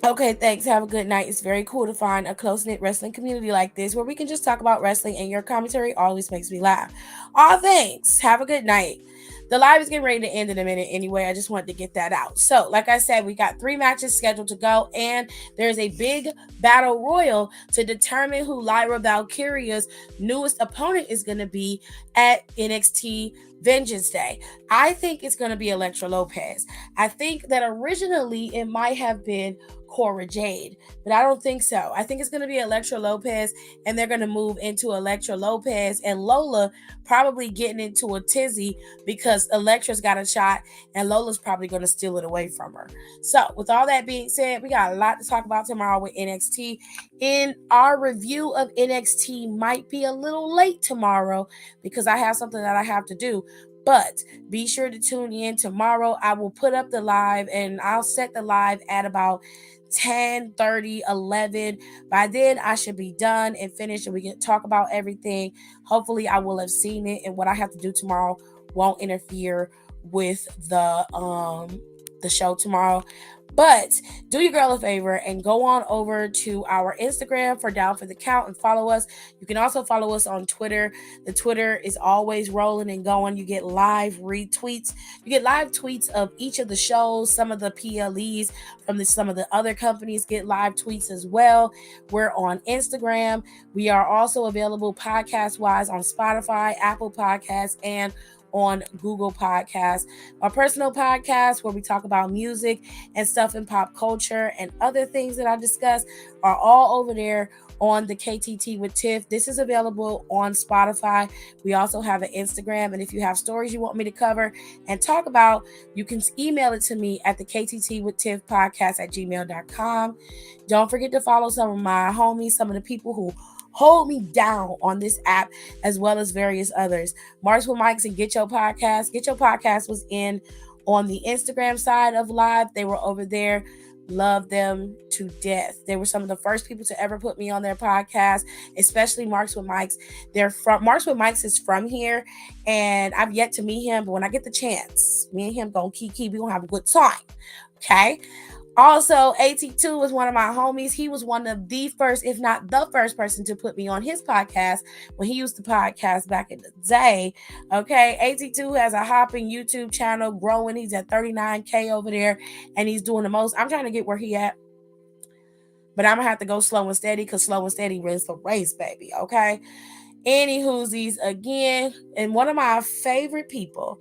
Okay, thanks. Have a good night. It's very cool to find a close knit wrestling community like this where we can just talk about wrestling, and your commentary always makes me laugh. All thanks. Have a good night. The live is getting ready to end in a minute anyway. I just wanted to get that out. So, like I said, we got 3 matches scheduled to go, and there's a big battle royal to determine who Lyra Valkyria's newest opponent is going to be at NXT Vengeance Day. I think it's going to be Elektra Lopez. I think that originally it might have been Cora Jade, but I don't think so. I think it's going to be Elektra Lopez, and they're going to move into Elektra Lopez and Lola probably getting into a tizzy because Elektra's got a shot and Lola's probably going to steal it away from her. So with all that being said, we got a lot to talk about tomorrow with NXT. In our review of NXT might be a little late tomorrow because I have something that I have to do. But be sure to tune in tomorrow. I will put up the live, and I'll set the live at about 10:30, 11. By then I should be done and finished, and we can talk about everything. Hopefully I will have seen it, and what I have to do tomorrow won't interfere with the show tomorrow. But do your girl a favor and go on over to our Instagram for Down for the Count and follow us. You can also follow us on Twitter. The Twitter is always rolling and going. You get live retweets. You get live tweets of each of the shows. Some of the PLEs from some of the other companies get live tweets as well. We're on Instagram. We are also available podcast-wise on Spotify, Apple Podcasts, and on Google Podcasts. My personal podcast, where we talk about music and stuff in pop culture and other things that I discuss, are all over there on the KTT with Tiff. This is available on Spotify. We also have an Instagram, and if you have stories you want me to cover and talk about, you can email it to me at the KTT with Tiff podcast at gmail.com. Don't forget to follow some of my homies, some of the people who hold me down on this app, as well as various others. Marks with Mikes and Get Your Podcast. Get Your Podcast was in on the Instagram side of live. They were over there. Love them to death. They were some of the first people to ever put me on their podcast, especially Marks with Mikes. Marks with Mikes is from here, and I've yet to meet him, but when I get the chance, me and him gonna kiki. We gonna have a good time. Okay. Also, AT2 was one of my homies. He was one of the first, if not the first person to put me on his podcast when he used to podcast back in the day. Okay, AT2 has a hopping YouTube channel growing. He's at 39K over there, and he's doing the most. I'm trying to get where he at, but I'm going to have to go slow and steady because slow and steady wins the race, baby. Okay, any whoosies again. And one of my favorite people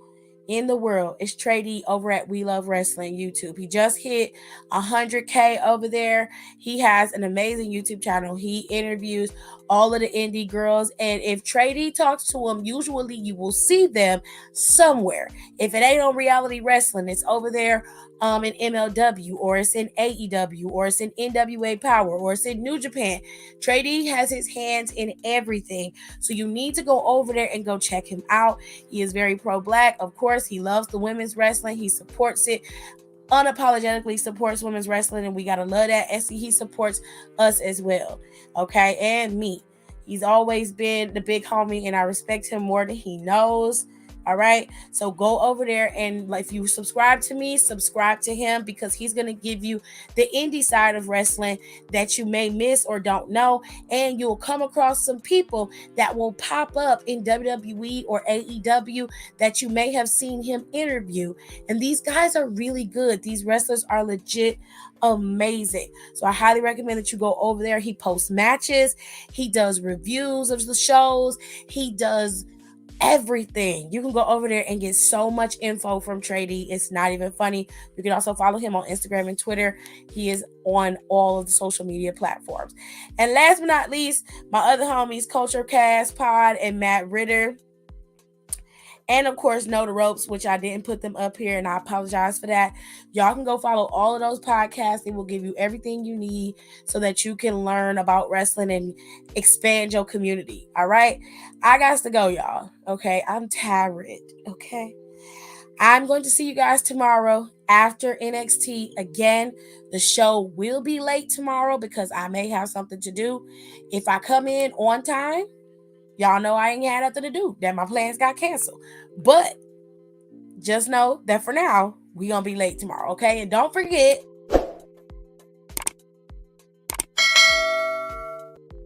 in the world is Trey D over at We Love Wrestling YouTube. He just hit 100K over there. He has an amazing YouTube channel. He interviews all of the indie girls, and if Trey D talks to them, usually you will see them somewhere. If it ain't on Reality Wrestling, it's over there in MLW, or it's in AEW, or it's in NWA Power, or it's in New Japan. Trey D has his hands in everything, so you need to go over there and go check him out. He is very pro-black. Of course, he loves the women's wrestling. He supports it, unapologetically supports women's wrestling, and we gotta love that. And see, he supports us as well, okay, and me. He's always been the big homie, and I respect him more than he knows. All right. So go over there, and if you subscribe to me, subscribe to him, because he's going to give you the indie side of wrestling that you may miss or don't know. And you'll come across some people that will pop up in WWE or AEW that you may have seen him interview. And these guys are really good. These wrestlers are legit amazing. So I highly recommend that you go over there. He posts matches, he does reviews of the shows, he does everything. You can go over there and get so much info from Trady. It's not even funny. You can also follow him on Instagram and Twitter. He is on all of the social media platforms. And last but not least, my other homies, Culture Cast Pod and Matt Ritter. And of course, Know the Ropes, which I didn't put them up here, and I apologize for that. Y'all can go follow all of those podcasts. They will give you everything you need so that you can learn about wrestling and expand your community. All right. I got to go, y'all. Okay. I'm tired. Okay. I'm going to see you guys tomorrow after NXT. Again, the show will be late tomorrow because I may have something to do. If I come in on time, y'all know I ain't had nothing to do, that my plans got canceled. But just know that for now, we gonna be late tomorrow, okay? And don't forget,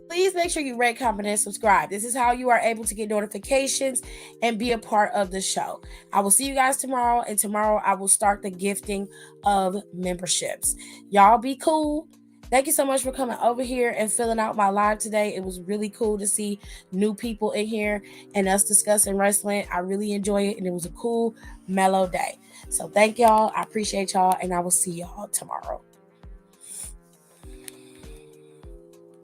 please make sure you rate, comment, and subscribe. This is how you are able to get notifications and be a part of the show. I will see you guys tomorrow, and tomorrow I will start the gifting of memberships. Y'all be cool. Thank you so much for coming over here and filling out my live today. It was really cool to see new people in here and us discussing wrestling. I really enjoy it, and it was a cool, mellow day. So thank y'all. I appreciate y'all, and I will see y'all tomorrow.